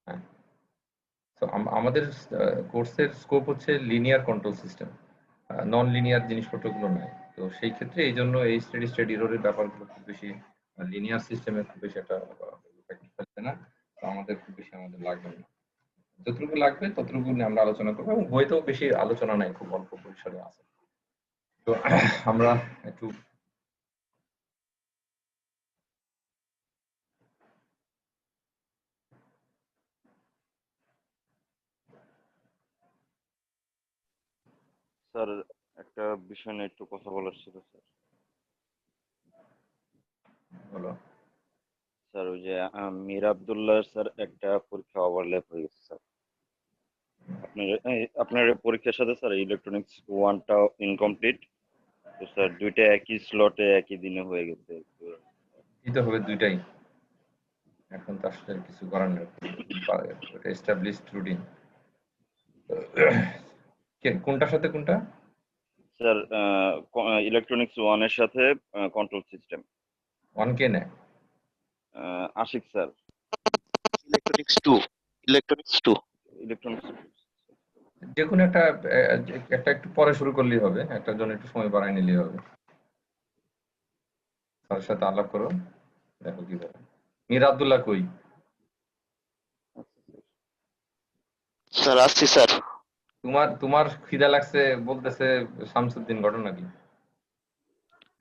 হ্যাঁ, তো আমাদের কোর্সের স্কোপ হচ্ছে linear control system, non linear জিনিসপত্রগুলো নয়। তো সেই ক্ষেত্রে এই জন্য এই স্টেডি স্টেট এররের ব্যাপারগুলো খুব বেশি লিনিয়ার সিস্টেমে খুব বেশি একটা ইফেক্ট ফেলবে না। তো আমাদের খুব বেশি আমাদের লাগবে না। যতটুকু লাগবে ততটুকু নিয়ে আমরা আলোচনা করবো, এবং বইতেও বেশি আলোচনা নাই, খুব অল্প পরিসরে আছে। তো আমরা একটু স্যার একটা বিষয় নিয়ে একটু কথা বলার ছিল স্যার। বলো। স্যার ওই যে মীর আব্দুল্লাহ স্যার একটা পরীক্ষা ওভারল্যাপ হয়ে গেছে স্যার। আপনার পরীক্ষার সাথে স্যার ইলেকট্রনিক্স ওয়ানটা ইনকমপ্লিট। তো স্যার দুইটা একই স্লটে একই দিনে হয়ে গেছে। দিতে হবে দুইটাই। এখন তো আসলে কিছু করার নেই, এস্টাবলিশড রুটিন। কোনটার সাথে কোনটা? স্যার ইলেকট্রনিক্স ওয়ানের সাথে কন্ট্রোল সিস্টেম। 1K নেয়? Ashiq sir. Electronics two. Electronics two. Electronics. যে কোনো একটা একটা একটু পরে শুরু করলেই হবে, একটার জন্য একটু সময় বাড়াই নিলেই হবে। তার সাথে আলাপ করো, দেখো কি বলে। মীর আব্দুল্লাহ কই? স্যার আসছি স্যার। তোমার তোমার খিদা লাগছে বলতেছে শামসুদ্দিন, ঘটনা কি?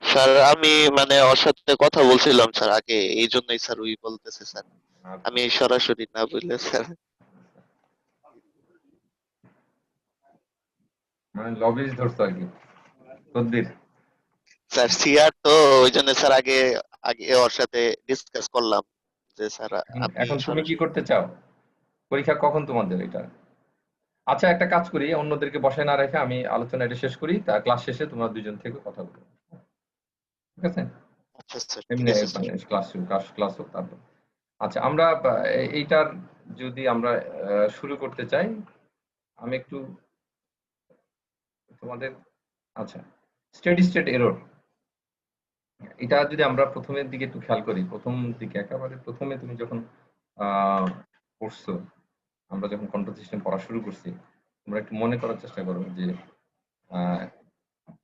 স্যার আমি মানে ওর সাথে কথা বলছিলাম স্যার আগে, এই জন্যই স্যার ওই বলতেছে স্যার। আচ্ছা, আমি সরাসরি না বললে স্যার। মানে লবিজ ধরছো আর কি, তদ্বির। স্যার সিআর তো, ওই জন্য স্যার আগে আগে ওর সাথে ডিসকাস করলাম যে স্যার আমি এখন তুমি কি সরাসরি। করতে চাও? পরীক্ষা কখন তোমাদের এটা? আচ্ছা, একটা কাজ করি, অন্যদেরকে বসায় না রেখে আমি আলোচনা এটা শেষ করি, তা ক্লাস শেষে তোমরা দুজন থেকে কথা বলো, ঠিক আছে? আচ্ছা স্যার, ঠিক এমনি আছে স্যার। মানে ক্লাস হোক তারপর। আচ্ছা, আমরা এইটার যদি আমরা শুরু করতে চাই, আমি একটু তোমাদের, আচ্ছা, স্টেডি স্টেট এরর, এটা যদি আমরা প্রথমের দিকে একটু খেয়াল করি, প্রথম দিকে একেবারে প্রথমে তুমি যখন পড়ছো, আমরা যখন কন্ট্রোল সিস্টেম পড়া শুরু করছি, তোমরা একটু মনে করার চেষ্টা করো যে আহ,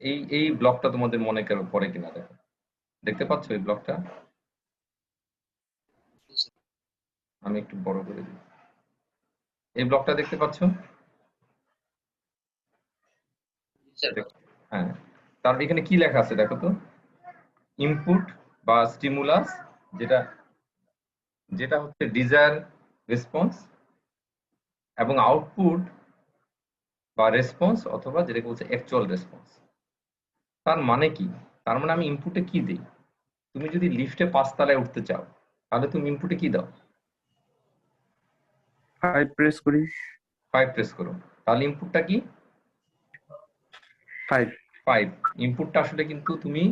এই এই ব্লকটা তোমাদের মনে পড়ে কিনা, দেখো, দেখতে পাচ্ছ এই ব্লকটা? আমি একটু বড় করে দিই। এই ব্লকটা দেখতে পাচ্ছ? হ্যাঁ, তার এখানে কি লেখা আছে দেখো তো? ইনপুট বা স্টিমুলাস, যেটা যেটা হচ্ছে ডিজায়ার রেসপন্স, এবং আউটপুট বা রেসপন্স, অথবা যেটাকে বলছে অ্যাকচুয়াল রেসপন্স। তার মানে কি? তার মানে আমি ইনপুটে কি দিই? তুমি যদি লিফটে 5 তলায় উঠতে চাও, তাহলে তুমি ইনপুটে কি দাও? 5 প্রেস করি। 5 প্রেস করো। তাহলে ইনপুটটা কি? 5। 5। ইনপুটটা আসলে কিন্তু তুমি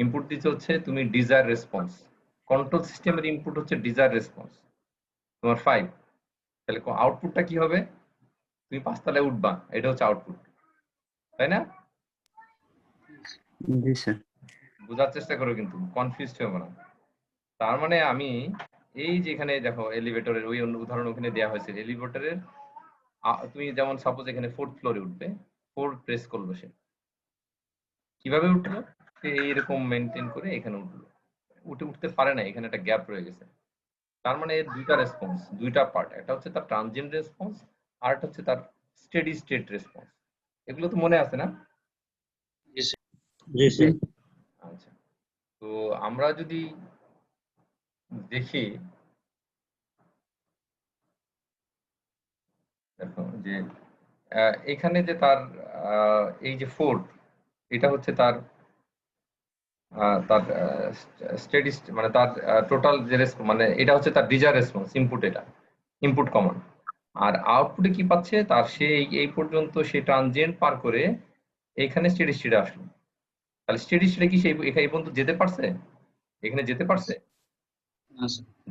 ইনপুট দিতে হচ্ছে তুমি ডিজায়ার রেসপন্স। কন্ট্রোল সিস্টেমের ইনপুট হচ্ছে ডিজায়ার রেসপন্স, তোমার 5। তাহলে আউটপুটটা কি হবে? তুমি 5 তলায় উঠবা, এটা হচ্ছে আউটপুট, তাই না? জি স্যার। বোঝার চেষ্টা করো, কিন্তু কনফিউজড হবে না। তার মানে আমি এই যে এখানে দেখো এলিভেটরের ওই উদাহরণ ওখানে দেওয়া হয়েছে, এলিভেটরের তুমি যেমন সাপোজ এখানে 4th ফ্লোরে উঠবে, 4 প্রেস করলো সে, কিভাবে উঠলো? সে এইরকম মেনটেন করে এখানে উঠলো, উঠতে পারে না, এখানে একটা গ্যাপ রয়ে গেছে। তার মানে এর দুইটা রেসপন্স, দুইটা পার্ট, একটা হচ্ছে তার ট্রানজিয়েন্ট রেসপন্স, আর একটা হচ্ছে তার স্টেডি স্টেট রেসপন্স। এগুলো তো মনে আছে না? জি স্যার। আচ্ছা, তো আমরা যদি দেখি, দেখো যে এখানে যে তার এই যে 4, এটা হচ্ছে তার তার স্টেডি, মানে তার টোটাল যে মানে এটা হচ্ছে তার ডিজায়ার রেসপন্স ইনপুট, এটা ইনপুট কমান্ড। আর আউটপুটে কি পাচ্ছে? তার সে এই পর্যন্ত সে ট্রানজিয়েন্ট পার করে এইখানে স্টেডি স্টেটে আসলো। তাহলে স্টেডি স্টেটে কি সে এখানে এই পর্যন্ত যেতে পারছে? এখানে যেতে পারছে?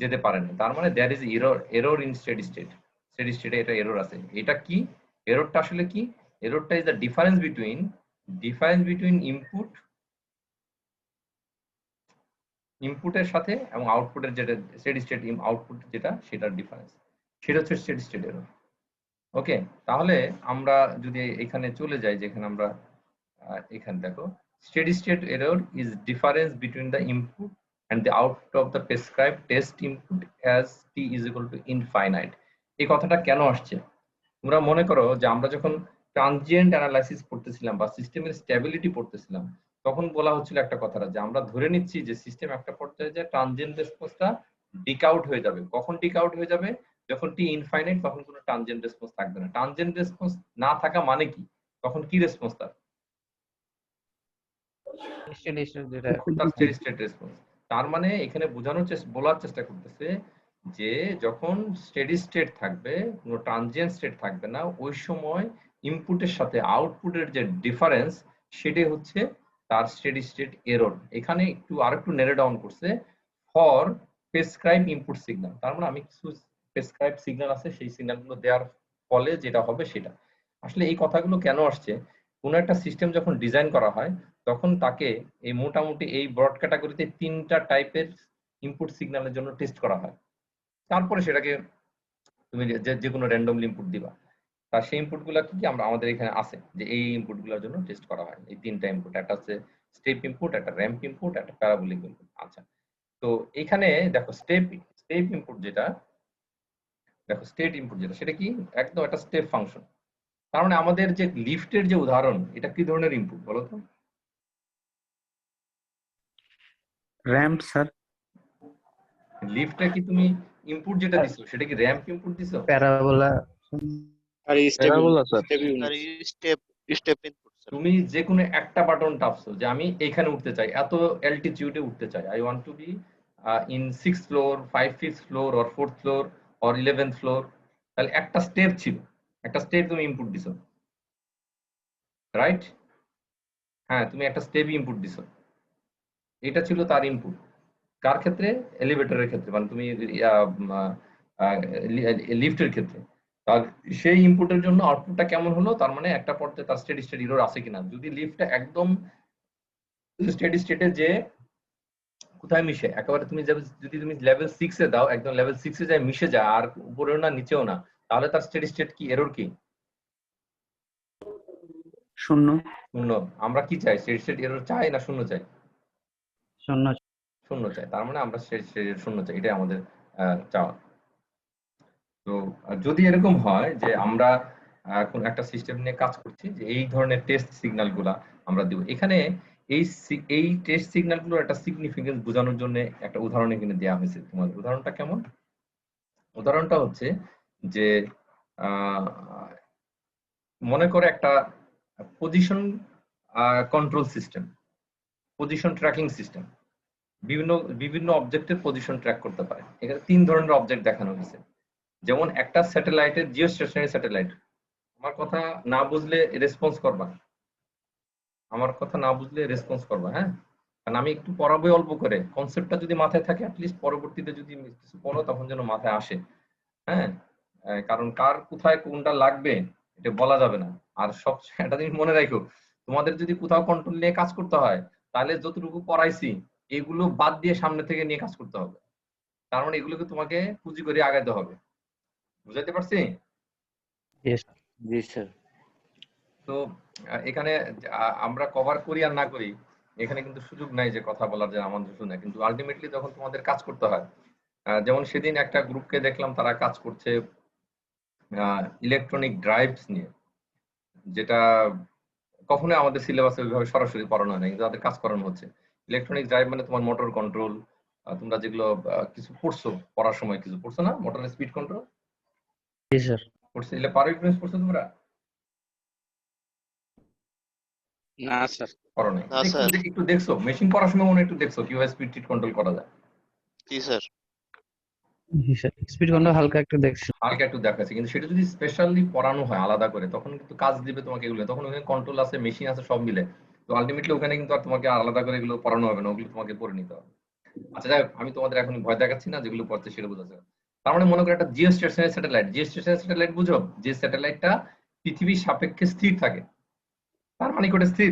যেতে পারেনি। তার মানে there is error in steady state. Steady স্টেটে এটা এরর আছে। এটা কি এররটা? আসলে কি এররটা? ইজ দ্য ডিফারেন্স বিটুইন ইনপুটের সাথে এবং আউটপুটের, যেটা স্টেডি স্টেট আউটপুট যেটা, সেটার ডিফারেন্স। সেটা হচ্ছে স্টেডি স্টেট এরর। ওকে, তাহলে আমরা যদি এখানে চলে যাই, যেখানে আমরা এখানে দেখো steady state error is difference between the input and the output of the prescribed test input as t is equal to infinite। এই কথাটা কেন আসছে? তোমরা মনে করো যে আমরা যখন ট্রানজিয়েন্ট অ্যানালাইসিস পড়তেছিলাম বা সিস্টেমের স্টেবিলিটি পড়তেছিলাম, তখন বলা হচ্ছিল একটা কথাটা যে আমরা ধরে নিচ্ছি যে সিস্টেম একটা পর্যায়ে যে ট্রানজিয়েন্ট রেসপন্সটা ডিক আউট হয়ে যাবে। কখন ডিক আউট হয়ে যাবে? যখন টি ইনফাইনাইট, তখন কোনো ট্রানজিয়েন্ট রেসপন্স থাকবে না। ট্রানজিয়েন্ট রেসপন্স না থাকা মানে কি? তখন কি রেসপন্স তার? স্টেডি স্টেট যেটা তার স্টেডি স্টেট রেসপন্স। তার মানে এখানে বলার চেষ্টা করতেছে যে যখন স্টেডি স্টেট থাকবে, কোনো ট্রানজিয়েন্ট স্টেট থাকবে না, ওই সময় ইনপুটের সাথে আউটপুটের যে ডিফারেন্স, সেটাই হচ্ছে তার স্টেডি স্টেট এরর। এখানে আরেকটু নেরে ডাউন করছে ফর প্রেসক্রাইব ইনপুট সিগন্যাল। তার মানে আমি কিছু প্রেসক্রাইব সিগন্যাল আছে, সেই সিগন্যালগুলো দেওয়ার ফলে যেটা হবে সেটা। আসলে এই কথাগুলো কেন আসছে? কোনো একটা সিস্টেম যখন ডিজাইন করা হয়, তখন তাকে এই মোটামুটি এই ব্রড ক্যাটাগরিতে 3টা টাইপের ইনপুট সিগন্যালের জন্য টেস্ট করা হয়। তারপরে সেটাকে তুমি যে কোনো র্যান্ডমলি ইনপুট দিবা। তার সেই ইনপুট গুলা কি আমাদের এখানে আছে, যে এই ইনপুট গুলোর জন্য টেস্ট করা হয়। এই 3টা ইনপুট, একটা হচ্ছে স্টেপ ইনপুট, একটা র্যাম্প ইনপুট, একটা প্যারাবোলিক ইনপুট। আচ্ছা, তো এখানে দেখো স্টেপ ইনপুট যেটা, দেখো স্টেট ইনপুট যেটা, সেটা কি? একদম একটা স্টেপ ফাংশন। তার মানে আমাদের যে লিফটের যে উদাহরণ, এটা কি ধরনের ইনপুট বলো তো? র‍্যাম্প স্যার, লিফটে কি তুমি ইনপুট যেটা দিছো সেটা কি র‍্যাম্প ইনপুট দিছো? প্যারাবোলা আর parabola sir, step step input sir. তুমি যে কোনো একটা বাটন টাপছো যে আমি এখানে উঠতে চাই, এত অ্যালটিটিউডে উঠতে চাই, I want to be in 6th floor, 5th floor or 4th floor or 11th floor. তাহলে একটা স্টেপ ছিল, একটা স্টেপ তুমি ইনপুট দিছো, রাইট? হ্যাঁ, তুমি একটা স্টেপ ইনপুট দিছো, এটা ছিল তার ইনপুট। কার ক্ষেত্রে? এলিভেটরের ক্ষেত্রে, মানে তুমি লিফটের ক্ষেত্রে। তার সেই ইনপুটের জন্য আউটপুটটা কেমন হলো, তার মানে একটা পর্যায়ে তার স্টেডি স্টেট এরর আছে কিনা। যদি লিফটটা একদম স্টেডি স্টেটে যে কোথায় মিশে, একেবারে তুমি যদি তুমি লেভেল 6 এ দাও, একদম লেভেল 6 এ যায় মিশে যায়, আর উপরেও না নিচেও না, তাহলে তার স্টেডি স্টেট কি, এরর কি? শূন্য। শূন্য। আমরা কি চাই? স্টেডি স্টেট এরর চাই না শূন্য চাই? শূন্য। শূন্য চাই। তার মানে আমরা স্টেডি স্টেট শূন্য চাই, এটাই আমাদের চাওয়া। তো যদি এরকম হয় যে আমরা কোন একটা সিস্টেম নিয়ে কাজ করছি, যে এই ধরনের টেস্ট সিগন্যাল গুলা আমরা দিব, এখানে এই টেস্ট সিগন্যাল গুলোর একটা সিগনিফিকেন্স বোঝানোর জন্য একটা উদাহরণ এখানে দেওয়া হয়েছে। তোমাদের উদাহরণটা কেমন? উদাহরণটা হচ্ছে যে মনে করে একটা position control system, position tracking system বিভিন্ন বিভিন্ন অবজেক্টের পজিশন ট্র্যাক করতে পারে। এখানে 3 ধরনের অবজেক্ট দেখানো হয়েছে। যেমন একটা স্যাটেলাইটের, জিও স্টেশনারি স্যাটেলাইট। আমার কথা না বুঝলে রেসপন্স করবা, আমার কথা না বুঝলে রেসপন্স করবা, হ্যাঁ? কারণ আমি একটু পড়াবো অল্প করে, কনসেপ্টটা যদি মাথায় থাকে, অ্যাটলিস্ট পরবর্তীতে যদি কিছু পড়ো তখন যেন মাথায় আসে, হ্যাঁ? কারণ কার কোথায় কোনটা লাগবে এটা বলা যাবে না। আর সব একটা জিনিস মনে রাখো, তোমাদের যদি কোথাও কন্ট্রোল নিয়ে কাজ করতে হয়, তাহলে যতটুকু পড়াইছি এগুলো বাদ দিয়ে সামনে থেকে নিয়ে কাজ করতে হবে। তার মানে এগুলোকে তোমাকে পুঁজি করে আগাইতে হবে। বুঝাইতে পারছি? জি স্যার। তো এখানে আমরা কভার করি আর না করি, এখানে কিন্তু সুযোগ নাই যে কথা বলার, যে আমাদের শুনে। কিন্তু আলটিমেটলি যখন তোমাদের কাজ করতে হয়, যেমন সেদিন একটা গ্রুপকে দেখলাম তারা কাজ করছে ইলেকট্রনিক ড্রাইভস নিয়ে, যেটা কখনোই আমাদের সিলেবাসে ওইভাবে সরাসরি পড়ানো হয় না, কিন্তু তাদের কাজ করানো হচ্ছে। ইলেকট্রনিক ড্রাইভ মানে তোমার মোটর কন্ট্রোল, তোমরা যেগুলো কিছু পড়ছো, পড়ার সময় কিছু পড়ছো না, মোটরের স্পিড কন্ট্রোল জি স্যার। পড়ছো, এগুলো পারো ইনফ্লুয়েন্স পড়ছো তোমরা? না স্যার। পড়ো নাই? না স্যার। একটু দেখছো মেশিন পড়ার সময়, মনে একটু দেখছো কিভাবে স্পিড কন্ট্রোল করা যায়? জি স্যার। জি স্যার, স্পিড কন্ট্রোল হালকা একটু দেখছি। হালকা একটু দেখাচ্ছে, কিন্তু সেটা যদি স্পেশালি পড়ানো হয় আলাদা করে, তখন কিন্তু কাজ দিবে তোমাকে এগুলো। তখন ওখানে কন্ট্রোল আছে, মেশিন আছে, সব মিলে। তো আলটিমেটলি ওখানে কিন্তু আর তোমাকে আলাদা করে এগুলো পড়ানো হবে না, ওগুলো তোমাকে পড়ে নিতে হবে। আচ্ছা যাই হোক, আমি তোমাদের এখন ভয় দেখাচ্ছি না, যেগুলো পড়তে সেটা বোঝা যাবে। তার মানে মনে করো একটা geostationary satellite, geostationary satellite বুঝো, যে স্যাটেলাইটটা পৃথিবীর সাপেক্ষে স্থির থাকে। তার মানে কি ওটা স্থির?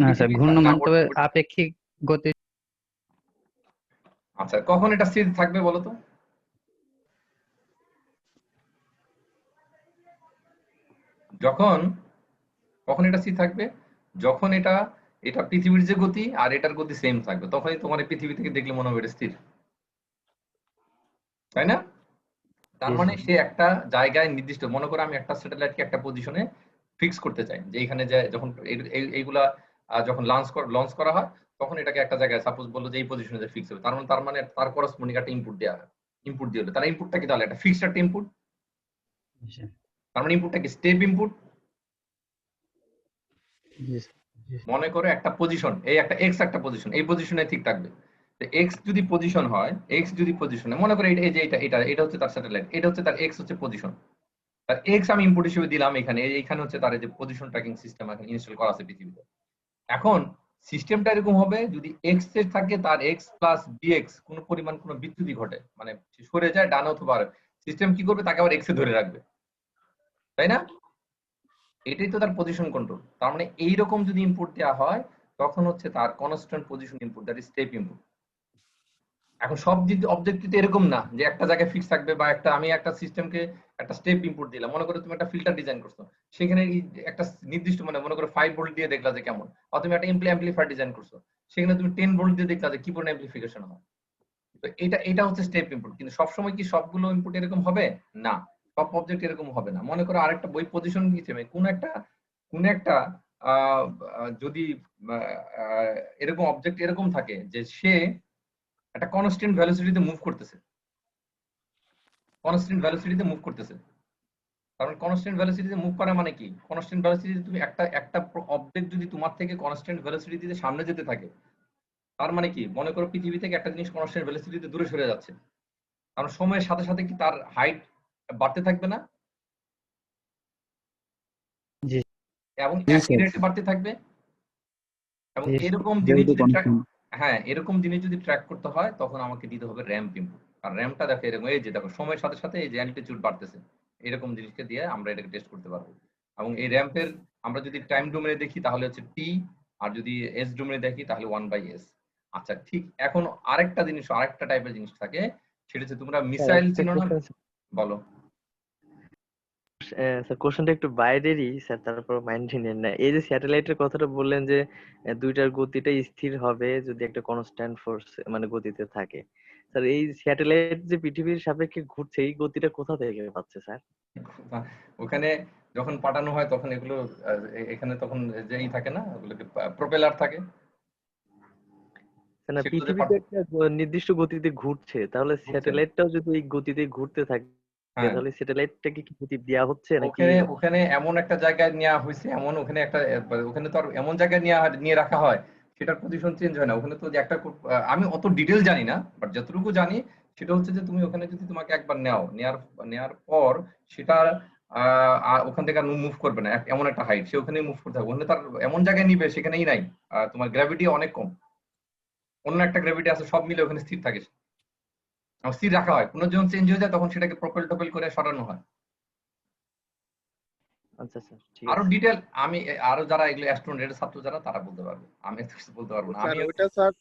না স্যার, ঘূর্ণমান, তবে আপেক্ষিক গতি। আচ্ছা, কখন এটা স্থির থাকবে বলো তো? যখন কখন এটা স্থির থাকবে, যখন এটা এটা পৃথিবীর যে গতি আর এটার গতি সেম থাকবে, তখনই তোমার এই পৃথিবী থেকে দেখলে মনে হবে এটা স্থির, তাই না? তার জি মানে স্যার। সে একটা জায়গায় নির্দিষ্ট, মনে করো আমি একটা স্যাটেলাইটকে একটা পজিশনে ফিক্স করতে চাই, যে এখানে যে যখন এইগুলা যখন লঞ্চ করা হয় তখন এটাকে একটা জায়গায় সাপোজ বললো যে এই পজিশনে যে ফিক্স হবে, তার মানে তার করসপন্ডিং একটা ইনপুট দেওয়া হয়, ইনপুট দিয়ে হলো, তার ইনপুটটা কি তাহলে একটা ফিক্সড একটা ইনপুট, জি স্যার। তার মানে ইনপুটটা কি স্টেপ ইনপুট। জি স্যার। জি স্যার। মনে করো একটা পজিশন, এই একটা এক্স একটা পজিশন, এই পজিশনে ঠিক থাকবে। তো এক্স যদি পজিশন হয়, এক্স যদি পজিশনে মনে করো এই যে এটা এটা এটা হচ্ছে তার স্যাটেলাইট, এটা হচ্ছে তার এক্স হচ্ছে পজিশন, তার এক্স আমি ইনপুট হিসেবে দিলাম এখানে, এইখানে হচ্ছে তার এই যে পজিশন ট্র্যাকিং সিস্টেম এখানে ইনস্টল করা আছে পৃথিবীতে। এখন সিস্টেমটা এরকম হবে, যদি এক্স এর থাকে তার এক্স প্লাস বিএক্স কোনো পরিমাণ কোনো বিচ্যুতি ঘটে, মানে সে সরে যায় ডানে অথবা সিস্টেম কি করবে, তাকে আবার এক্স এ ধরে রাখবে, তাই না? এটাই তো তার পজিশন কন্ট্রোল। তার মানে এইরকম যদি ইনপুট দেওয়া হয় তখন হচ্ছে তার constant position input, that is step input. এখন সব অবজেক্ট তো এরকম না যে একটা জায়গায় ফিক্স থাকবে, বা আমি একটা সিস্টেমকে একটা স্টেপ ইনপুট দিলাম, মনে করো তুমি একটা ফিল্টার ডিজাইন করছো, সেখানে একটা নির্দিষ্ট মানে মনে করো 5 ভোল্ট দিয়ে দেখলা যে কেমন, অথবা তুমি একটা অ্যাম্পলিফায়ার ডিজাইন করছো, সেখানে তুমি 10 ভোল্ট দিয়ে দেখলা যে কি পরিমাণ অ্যাম্পলিফিকেশন হয়। তো এটা হচ্ছে স্টেপ ইনপুট। কিন্তু সবসময় কি সবগুলো ইনপুট এরকম হবে না, সব অবজেক্ট এরকম হবে না। মনে করো আরেকটা বই পজিশন হিসেবে কোন একটা যদি এরকম অবজেক্ট এরকম থাকে যে সে একটা কনস্ট্যান্ট ভেলোসিটিতে মুভ করতেছে, কনস্ট্যান্ট ভেলোসিটিতে মুভ করতেছে। কারণ কনস্ট্যান্ট ভেলোসিটিতে মুভ করা মানে কি, কনস্ট্যান্ট ভেলোসিটিতে তুমি একটা অবজেক্ট যদি তোমার থেকে কনস্ট্যান্ট ভেলোসিটিতে সামনে যেতে থাকে, তার মানে কি, মনে করো পৃথিবী থেকে একটা জিনিস কনস্ট্যান্ট ভেলোসিটিতে দূরে সরে যাচ্ছে, কারণ সময়ের সাথে সাথে কি তার হাইট বাড়তে থাকবে না, জি এবং জি একই স্যার। রেটে বাড়তে থাকবে। এবং জি এরকম জিনিস যেহেতু যদি কনস্ট্যান্ট। হ্যাঁ, এরকম জিনিস যদি ট্র্যাক করতে হয় তখন আমাকে দিতে হবে র্যাম্প ইনপুট। আর র্যাম্পটা দেখো এরকম, এই যে দেখো সময়ের সাথে সাথে এই যে অ্যালটিটিউড বাড়তেছে, এরকম জিনিসকে দিয়ে আমরা এটাকে টেস্ট করতে পারবো। এবং এই র্যাম্পের আমরা যদি টাইম ডোমেনে দেখি তাহলে হচ্ছে টি, আর যদি এস ডোমেনে দেখি তাহলে 1/s। আচ্ছা ঠিক, এখন আরেকটা টাইপের জিনিস থাকে, সেটা হচ্ছে তোমরা স্যার মিসাইল একটা চিনো না? কোশ্চেন, বলো। স্যার কোশ্চেনটা একটু বাইরেরই স্যার, তারপর মাইন্ড নেন না। এই যে স্যাটেলাইটের কথাটা বললেন যে দুইটার গতিটা স্থির হবে যদি একটা কনস্ট্যান্ট ফোর্স মানে গতিতে থাকে। স্যার এই স্যাটেলাইট যে পৃথিবীর সাপেক্ষে ঘুরছে, এই গতিটা কোথা থেকে পাচ্ছে স্যার? ওখানে যখন পাঠানো হয় তখন এগুলো এখানে তখন যেই থাকে না, ওগুলোকে প্রপেলার থাকে, না, সেগুলো যে পৃথিবীতে একটা নির্দিষ্ট গতিতে ঘুরছে, তাহলে ঘুরছে। স্যাটেলাইটটাও যদি এই গতিতে ঘুরতে থাকে হ্যাঁ, তাহলে স্যাটেলাইটটাকে কি গতি দেওয়া হচ্ছে নাকি? ওখানে ওখানে এমন একটা জায়গায় নেওয়া হয়েছে, এমন ওখানে একটা ওখানে তো আর এমন জায়গায় নিয়ে রাখা হয় সেটার পজিশন চেঞ্জ হয় না। ওখানে তো যে একটা আমি অত ডিটেল জানি না, বাট যতটুকু জানি সেটা হচ্ছে যে তুমি ওখানে যদি তোমাকে একবার নেওয়ার পর সেটা ওখান থেকে আর মুভ করবে না, এমন একটা হাইট সে ওখানেই মুভ করতে হবে। ওখানে তার এমন জায়গায় নিবে সেখানেই নাই, তোমার গ্র্যাভিটি অনেক কম, অন্য একটা গ্র্যাভিটি আছে, সব মিলে ওখানে স্থির থাকে, স্থির রাখা হয়। কোনো যখন চেঞ্জ হয়ে যায় তখন সেটাকে প্রপেল টপেল করে সরানো হয়। আচ্ছা স্যার, ঠিক আরো আছে। ডিটেল আমি আরো যারা এগুলো অ্যাস্ট্রোনটের ছাত্র যারা তারা বলতে পারবে, আমি এত কিছু বলতে পারবো না। স্যার আমি ওইটা স্যার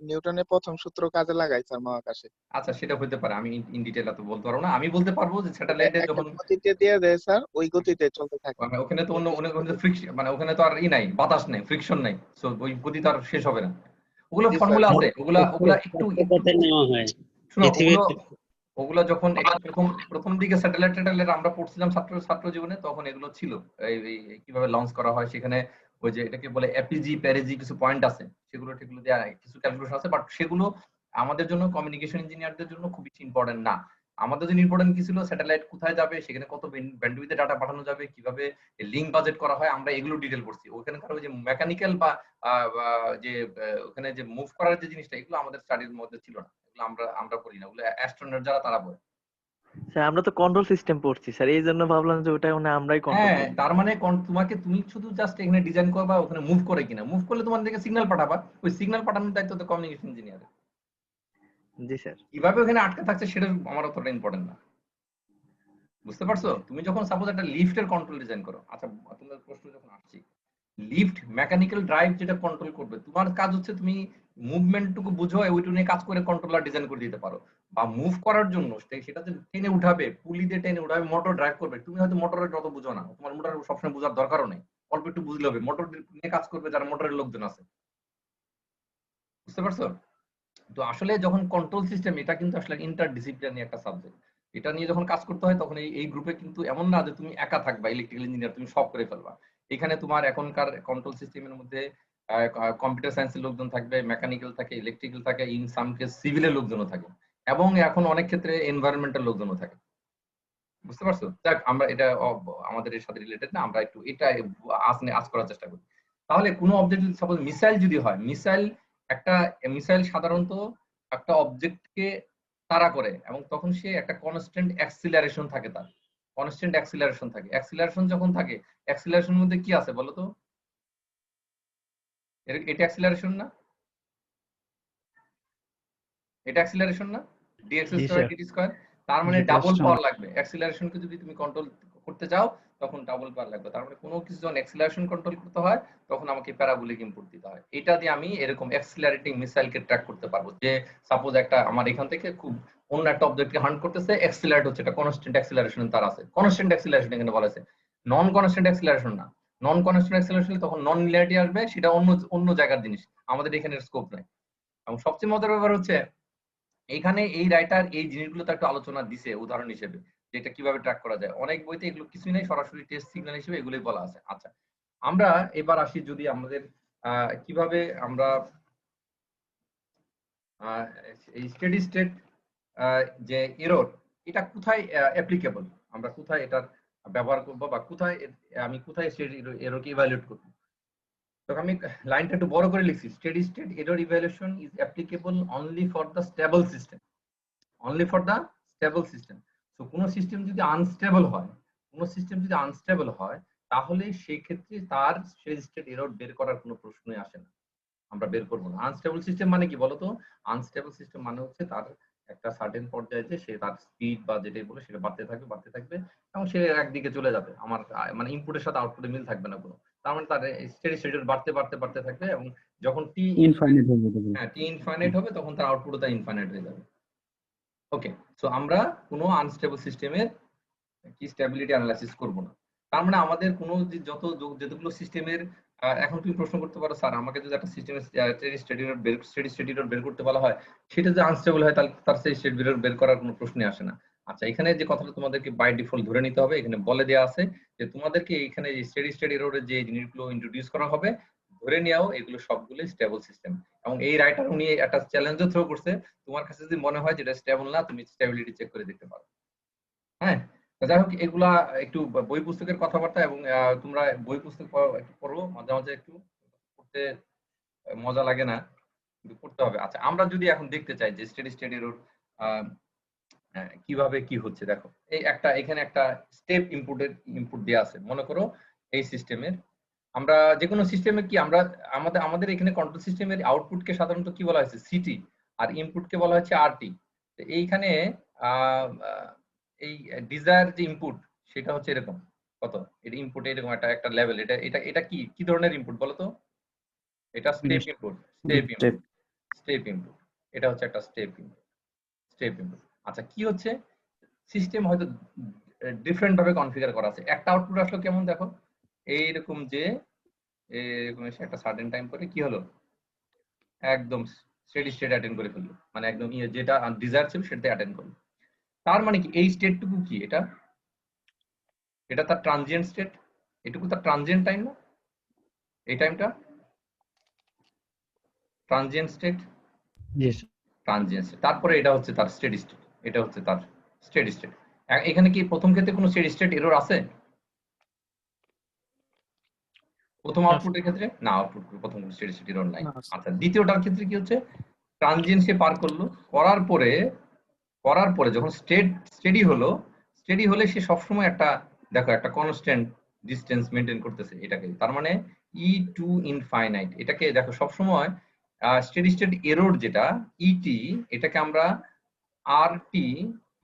নিউটনের প্রথম সূত্র কাজে লাগাই স্যার মহাকাশে। আচ্ছা সেটা হতে পারে, আমি ইন ডিটেল এত বলতে পারবো না। আমি বলতে পারবো যে স্যাটেলাইটে একটা যখন গতিতে দিয়ে দেয় স্যার, ওই গতিতে চলতে থাকে মানে ওখানে তো অন্য নির্দিষ্ট ওখানে তো গতিতে। ফ্রিকশন, মানে ওখানে তো আর নাই, বাতাস নাই, ফ্রিকশন নাই, সো ওই গতি তো আর শেষ হবে না। ওগুলো জি স্যার। ফর্মুলা আছে, ওগুলা ওগুলা একটু একটু কক্ষপথে নেওয়া হয় শোনো, পৃথিবীর ওগুলা যখন একটু প্রথম প্রথম দিকে স্যাটেলাইট আমরা পড়ছিলাম ছাত্র জীবনে, তখন এগুলো ছিল কিভাবে লঞ্চ করা হয়। সেখানে ওই যে এটাকে বলে এপিজি প্যারেজি কিছু পয়েন্ট আছে, সেগুলো ঠিকগুলো দেওয়া, কিছু ক্যালকুলেশন আছে, বাট সেগুলো আমাদের জন্য কমিউনিকেশন ইঞ্জিনিয়ারদের জন্য খুব বেশি ইম্পর্টেন্ট না। আমাদের জন্য ইম্পর্টেন্ট কি ছিল, স্যাটেলাইট কোথায় যাবে, সেখানে কত ব্যান্ডউইথে ডাটা পাঠানো যাবে, কিভাবে লিঙ্ক বাজেট করা হয়, আমরা এগুলো ডিটেল পড়ছি। ওখানকার ওই যে মেকানিক্যাল বা যে ওখানে যে মুভ করার যে জিনিসটা, এগুলো আমাদের স্টাডির মধ্যে ছিল না, এগুলো আমরা পড়ি না, ওগুলো অ্যাস্ট্রোনট যারা তারা পড়ে। স্যার আমরা তো কন্ট্রোল সিস্টেম পড়ছি স্যার, এই জন্য ভাবলাম যে ওটা মানে আমরাই কন্ট্রোল হ্যাঁ, করি। তার মানে তুমি শুধু জাস্ট এখানে ডিজাইন করবা, ওখানে মুভ করে কিনা, মুভ করলে তোমার দিকে সিগন্যাল পাঠাবা, ওই সিগন্যাল পাঠানোর দায়িত্ব তো কমিউনিকেশন ইঞ্জিনিয়ারের। জি স্যার। কিভাবে ওখানে আটকে থাকছে সেটা আমার অতটা ইম্পর্টেন্ট না, বুঝতে পারছো? তুমি যখন সাপোজ একটা লিফটের কন্ট্রোল ডিজাইন করো, আচ্ছা তোমাদের প্রশ্ন যখন আসছি, লিফট মেকানিক্যাল ড্রাইভ যেটা কন্ট্রোল করবে, তোমার কাজ হচ্ছে তুমি মুভমেন্টটুকু বুঝো, ওইটু নিয়ে কাজ করে কন্ট্রোলার ডিজাইন করে দিতে পারো। বা মুভ করার জন্য সেটা যে টেনে উঠাবে, পুলি দিয়ে টেনে উঠাবে, মোটর ড্রাইভ করবে, তুমি হয়তো মোটরের যত বুঝো না, তোমার মোটর সবসময় বোঝার দরকারও নেই, অল্প একটু বুঝলে হবে। মোটর নিয়ে কাজ করবে যারা মোটরের লোকজন আছে, বুঝতে পারছো? তো আসলে যখন কন্ট্রোল সিস্টেম, এটা কিন্তু আসলে ইন্টার ডিসিপ্লিনারি একটা সাবজেক্ট। এটা নিয়ে যখন কাজ করতে হয় তখন এই গ্রুপে কিন্তু এমন না যে তুমি একা থাকবা ইলেকট্রিক্যাল ইঞ্জিনিয়ার, তুমি সব করে ফেলবা। এখানে তোমার এখনকার কন্ট্রোল সিস্টেমের মধ্যে কম্পিউটার সায়েন্সের লোকজন থাকবে, মেকানিক্যাল থাকে, ইলেকট্রিক্যাল থাকে, ইন সাম কেস সিভিলের লোকজনও থাকে, এবং এখন অনেক ক্ষেত্রে এনভায়রনমেন্টাল লোকজনও থাকে। বুঝতে পারছো? যাক, আমরা এটা আমাদের এর সাথে রিলেটেড না, আমরা একটু এটা আজ করার চেষ্টা করি। তাহলে কোনো অবজেক্ট সাপোজ মিসাইল যদি হয়, মিসাইল সাধারণত একটা অবজেক্টকে তাড়া করে, এবং তখন সে একটা কনস্ট্যান্ট অ্যাক্সিলারেশন থাকে, তার কনস্ট্যান্ট অ্যাক্সিলারেশন থাকে। অ্যাক্সিলারেশন যখন থাকে, অ্যাক্সিলারেশনের মধ্যে কি আছে বলো তো? এটা অ্যাক্সিলারেশন না? এটা অ্যাক্সিলারেশন না? dx জি স্কয়ার স্যার। dt square. তার মানে জি ডাবল স্যার। পাওয়ার লাগবে। অ্যাক্সিলারেশনকে যদি তুমি কন্ট্রোল করতে যাও তখন ডাবল পাওয়ার লাগবে। তার মানে কোনো কিছু যখন অ্যাক্সিলারেশন কন্ট্রোল করতে হয় তখন আমাকে প্যারাবোলিক ইনপুট দিতে হয়। এটা দিয়ে আমি এরকম অ্যাক্সিলারেটিং মিসাইলকে ট্র্যাক করতে পারবো, যে সাপোজ একটা আমার এখান থেকে খুব অন্য একটা অবজেক্টকে হান্ট করতেছে, অ্যাক্সিলারেট হচ্ছে, এটা কনস্ট্যান্ট অ্যাক্সিলারেশন তার আছে। কনস্ট্যান্ট অ্যাক্সিলারেশন এখানে বলা আছে, নন কনস্ট্যান্ট অ্যাক্সিলারেশন না। নন কনস্ট্যান্ট অ্যাক্সিলারেশন তখন নন লিনিয়ারিটি আসবে, সেটা অন্য অন্য জায়গার জিনিস, আমাদের এখানে স্কোপ নাই। এবং সবচেয়ে মজার ব্যাপার হচ্ছে এইখানে এই রাইটার এই জিনিসগুলো তো একটা আলোচনা দিছে উদাহরণ হিসেবে, যে এটা কিভাবে ট্র্যাক করা যায়। অনেক বইতে এগুলো কিছুই নেই, সরাসরি টেস্ট সিগন্যাল হিসেবে এগুলোই বলা আছে। আচ্ছা, আমরা এবার আসি যদি আমাদের কিভাবে আমরা এই স্টেডি স্টেট যে এরর, এটা কোথায় অ্যাপ্লিকেবল, আমরা কোথায় এটার ব্যবহার করব, বা কোথায় আমি কোথায় স্টেডি এররকে ইভ্যালুয়েট করব। তো আমি লাইনটা একটু বড় করে লিখছি, steady state error evaluation is applicable only for the stable system, only for the stable system. So কোন সিস্টেম যদি আনস্টেবল হয়, কোন সিস্টেম যদি আনস্টেবল হয়, তাহলে সেই ক্ষেত্রে তার স্টেডি স্টেট এরর বের করার কোনো প্রশ্নই আসে না, আমরা বের করব না। আনস্টেবল সিস্টেম মানে কি বলতো? আনস্টেবল সিস্টেম মানে হচ্ছে তার একটা সার্টেন পর্যায়ে যে সে তার স্পিড বা যেটাই বলে সেটা বাড়তে থাকবে এবং সে একদিকে চলে যাবে, আমার মানে ইনপুটের সাথে আউটপুটের মিল থাকবে না কোনো। তার মানে তার স্টেডি স্টেট বাড়তে থাকবে, এবং যখন টি ইনফাইনাইট হয়ে যেতে পারে। টি ইনফাইনাইট হবে তখন তার আউটপুটও তার ইনফাইনাইট হয়ে যাবে। ওকে, সো আমরা কোনো আনস্টেবল সিস্টেমের কি স্টেবিলিটি অ্যানালাইসিস করব না। তার মানে আমাদের কোনো যতগুলো সিস্টেমের, এখন তুমি প্রশ্ন করতে পারো, স্যার আমাকে যদি একটা সিস্টেমের স্টেডি স্টেট এরর বের করতে বলা হয়, সেটা যদি আনস্টেবল হয় তাহলে তার সেই স্টেট এরর বের করার কোনো প্রশ্নই আসে না। আচ্ছা, এখানে যে কথাটা তোমাদেরকে বাই ডিফল্ট ধরে নিতে হবে, এখানে বলে দেওয়া আছে যে তোমাদেরকে এখানে যে স্টেডি স্টেট এররের যে জিনিসগুলো ইন্ট্রোডিউস করা হবে, ধরে নেওয়া এগুলো সবগুলো স্টেবল সিস্টেম। এবং এই রাইটার উনি একটা চ্যালেঞ্জও থ্রো করছে, তোমার কাছে যদি মনে হয় যেটা স্টেবল না, তুমি স্টেবিলিটি চেক করে দেখতে পারো। হ্যাঁ, যাই হোক, এগুলা একটু বই পুস্তকের কথাবার্তা, এবং তোমরা বই পুস্তক একটু পড়ো মাঝে মাঝে, একটু পড়তে মজা লাগে না, কিন্তু পড়তে হবে। আচ্ছা, আমরা যদি এখন দেখতে চাই যে স্টেডি স্টেট এরর কিভাবে কি হচ্ছে, দেখো এই এখানে একটা স্টেপ ইনপুট দেওয়া আছে। মনে করো এই সিস্টেমের, আমরা যে কোনো সিস্টেমে কি আমরা আমাদের এখানে কন্ট্রোল সিস্টেমের আউটপুটকে সাধারণত কি বলা হয়েছে? সিটি, আর ইনপুটকে বলা হচ্ছে আরটি। এইখানে এই ডিজায়ার যে ইনপুট সেটা হচ্ছে এরকম, কত এটা ইনপুট, এরকম একটা লেভেল। এটা এটা এটা কি ধরনের ইনপুট বলো তো? এটা স্টেপ ইনপুট, এটা হচ্ছে একটা স্টেপ ইনপুট। আচ্ছা, কি হচ্ছে? সিস্টেম হয়তো ডিফারেন্ট ভাবে কনফিগার করা আছে। একটা আউটপুট আসলো কেমন দেখো, এইরকম যে এরকম এসে একটা সার্টেন টাইম করে কি হলো, একদম স্টেডি স্টেট অ্যাটেন্ড করে ফেললো, মানে একদম যেটা ডিজায়ার ছিল সেটাতে অ্যাটেন্ড করলো। তার মানে কি এই স্টেটটুকু কি, এটা তার ট্রানজিয়েন্ট স্টেট, এটুকু তার ট্রানজিয়েন্ট টাইম না? এই টাইমটা ট্রানজিয়েন্ট স্টেট, জি স্যার। Transient state. তারপরে এটা হচ্ছে তার স্টেডি স্টেট, এটা হচ্ছে তার স্টেডি স্টেট। এখানে কি প্রথম ক্ষেত্রে কোনো স্টেডি স্টেট এরর আছে? প্রথম আউটপুটের ক্ষেত্রে না, প্রথম স্টেডি স্টেট এরর নাই। আচ্ছা, দ্বিতীয়টার ক্ষেত্রে কি হচ্ছে? ট্রানজিয়েন্ট সে পার করলো, করার পরে যখন স্টেডি হলে সে সবসময় দেখো একটা কনস্ট্যান্ট ডিসটেন্স মেনটেন করতেছে এটাকে। তার মানে ই টু ইনফাইনাইট, এটাকে দেখো সবসময় স্টেডি স্টেট এরর যেটা ইটি, এটাকে আমরা আরটি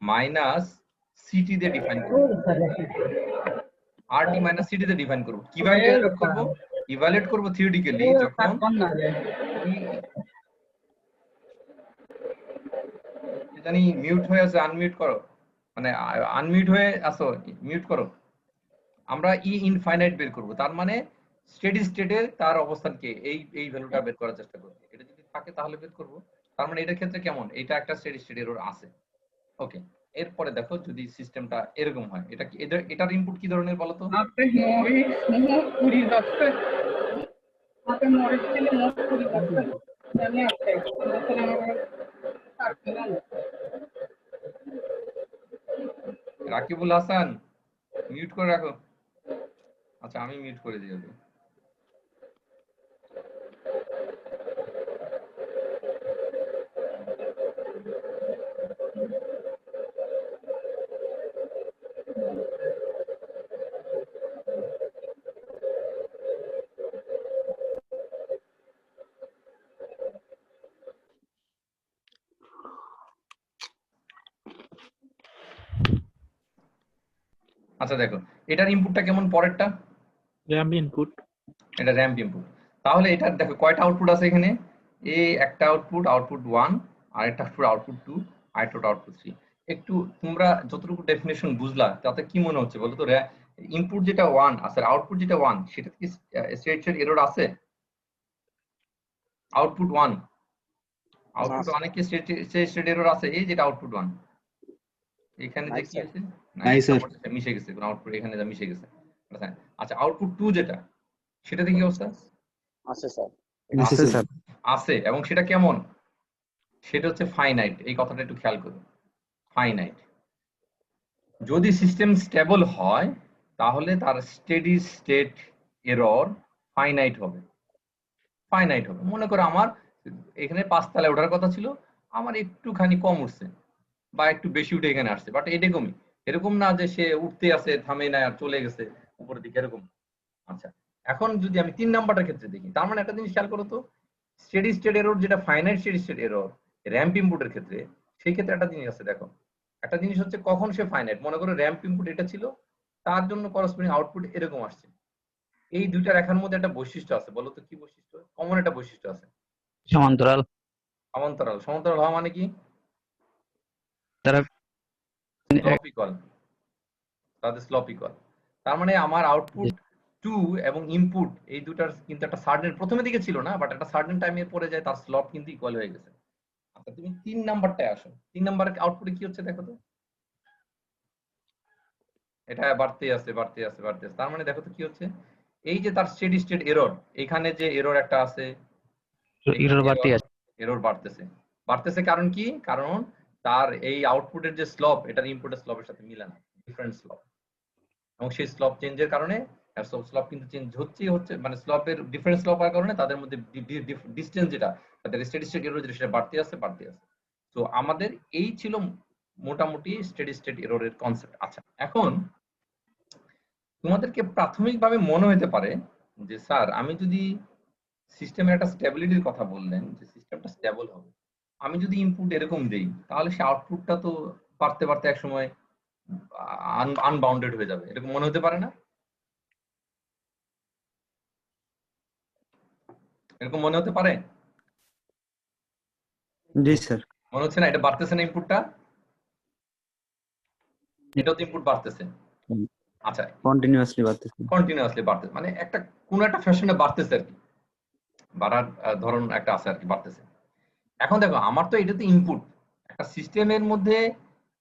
মাইনাস সিটি দিয়ে ডিফাইন করব। আরটি মাইনাস সিটি দিয়ে ডিফাইন করব। কিভাবে ক্যালকুলেট করব? ইভালুয়েট করব থিওরিটিক্যালি যখন জানি মিউট হয়ে আছে, আনমিউট করো, মানে আনমিউট হয়ে আসো, মিউট করো। আমরা ইনফাইনাইট বের করব, তার মানে স্টেডি স্টেটে তার অবস্থান কি এই ভ্যালুটা বের করার চেষ্টা করব। এটা যদি থাকে তাহলে বের করব। তার মানে এটার ক্ষেত্রে কেমন, এটা একটা স্টেডি স্টেট এরর আছে। ওকে, এরপরে দেখো যদি সিস্টেমটা এরকম হয়, এটা কি এটার ইনপুট কি ধরনের বলো তো? রাকিবুল হাসান মিউট করে রাখো। আচ্ছা আমি মিউট করে দিয়ে দেবো। আচ্ছা দেখো এটার ইনপুটটা কেমন, পরেরটা র্যাম ইনপুট। এটা র্যাম্প ইনপুট। তাহলে এটার দেখো কয়টা আউটপুট আছে এখানে, একটা আউটপুট 1, আর একটা আউটপুট 2, আর একটা আউটপুট 3। একটু তোমরা যতটুকু ডেফিনেশন বুঝলা তাতে কি মনে হচ্ছে বলো তো? ইনপুট যেটা 1 আছে, আউটপুট যেটা 1, সেটা কি স্টেট এরর আছে? আউটপুট 1 কি স্টেট এরর আছে? এই যেটা আউটপুট 1 এখানে যে কি আছে, নাই স্যার। মিশে গেছে, কোন আউটপুট এখানে যা মিশে গেছে। আচ্ছা আউটপুট 2 যেটা, সেটাতে কি অবস্থা? আছে স্যার। আছে স্যার। আছে, এবং সেটা কেমন? সেটা হচ্ছে ফাইনাইট। এই কথাটা একটু খেয়াল করুন, ফাইনাইট। যদি সিস্টেম স্টেবল হয় তাহলে তার স্টেডি স্টেট এরর ফাইনাইট হবে। ফাইনাইট হবে, মনে করো আমার এখানে 5 তলায় ওঠার কথা ছিল, আমার একটুখানি কম উঠছে বা একটু বেশি উঠে এখানে আসছে, বাট এরকমই, এরকম না যে সে উঠতে আছে থামে না আর চলে গেছে উপরের দিকে, এরকম। আচ্ছা এখন যদি আমি 3 নাম্বারটার ক্ষেত্রে দেখি, তার মানে একটা জিনিস খেয়াল করো তো, স্টেডি স্টেট এরর যেটা finite steady state error ramp ইনপুটের ক্ষেত্রে, সেই ক্ষেত্রে একটা জিনিস আছে দেখো। একটা জিনিস হচ্ছে কখন সে ফাইনাইট, মনে করো র্যাম্প ইনপুট এটা ছিল, তার জন্য করসপন্ডিং আউটপুট এরকম আসছে। এই দুইটা রেখার মধ্যে একটা বৈশিষ্ট্য আছে, বলো তো কি বৈশিষ্ট্য? কমন একটা বৈশিষ্ট্য আছে, সমান্তরাল। সমান্তরাল। সমান্তরাল হওয়া মানে কি? তারা স্লপ ইকুয়াল, তাদের স্লপ ইকুয়াল। তার মানে আমার আউটপুট 2 এবং ইনপুট এই দুটার কিন্তু একটা সার্টেন, প্রথমের দিকে ছিল না, বাট একটা সার্টেন টাইমে পড়ে যায় তার স্লপ কিন্তু ইকুয়াল হয়ে গেছে। আচ্ছা তুমি 3 নাম্বারটায় আসো। 3 নাম্বারের আউটপুটে কি হচ্ছে দেখো তো, এটা বাড়তে আছে বাড়তে আছে বাড়তে আছে। তার মানে দেখো তো কি হচ্ছে, এই যে তার স্টেডি স্টেট এরর, এখানে যে এরর একটা আছে, এরর বাড়তি আছে। এরর বাড়তেছে। বাড়তেছে কারণ কি? কারণ তার এই আউটপুটের যে স্লপ, এটার ইনপুটের স্লপের সাথে মিলে না, ডিফারেন্ট স্লপ। এবং সেই স্লপ চেঞ্জের কারণে, স্লপ কিন্তু চেঞ্জ হচ্ছে, মানে স্লপের ডিফারেন্ট স্লপ হওয়ার কারণে তাদের মধ্যে ডিসটেন্স যেটা, তাদের স্টেডি স্টেট এরর যেটা, সেটা বাড়তে আছে বাড়তে আছে। তো আমাদের এই ছিল মোটামুটি স্টেডি স্টেট এররের কনসেপ্ট। আচ্ছা এখন তোমাদেরকে প্রাথমিকভাবে মনে হতে পারে যে স্যার আমি যদি সিস্টেমের একটা স্টেবিলিটির কথা বললেন, যে সিস্টেমটা স্টেবল হবে, আমি যদি ইনপুট এরকম দেই তাহলে সে আউটপুটটা তো বাড়তে বাড়তে এক সময় আনবাউন্ডেড হয়ে যাবে, এরকম মনে হতে পারে না? এরকম মনে হতে পারে? জি স্যার। মনে হচ্ছে না এটা বাড়তেছে না ইনপুটটা? এটাও তো ইনপুট বাড়তেছে। আচ্ছা কন্টিনিউয়াসলি বাড়তেছে। কন্টিনিউয়াসলি বাড়তেছে, মানে একটা কোন একটা ফ্যাশনে বাড়তেছে আর কি, বাড়ার ধরন একটা আছে আর কি, বাড়তেছে। এখন দেখো আমার তো এটা তো ইনপুট, একটা সিস্টেমের মধ্যে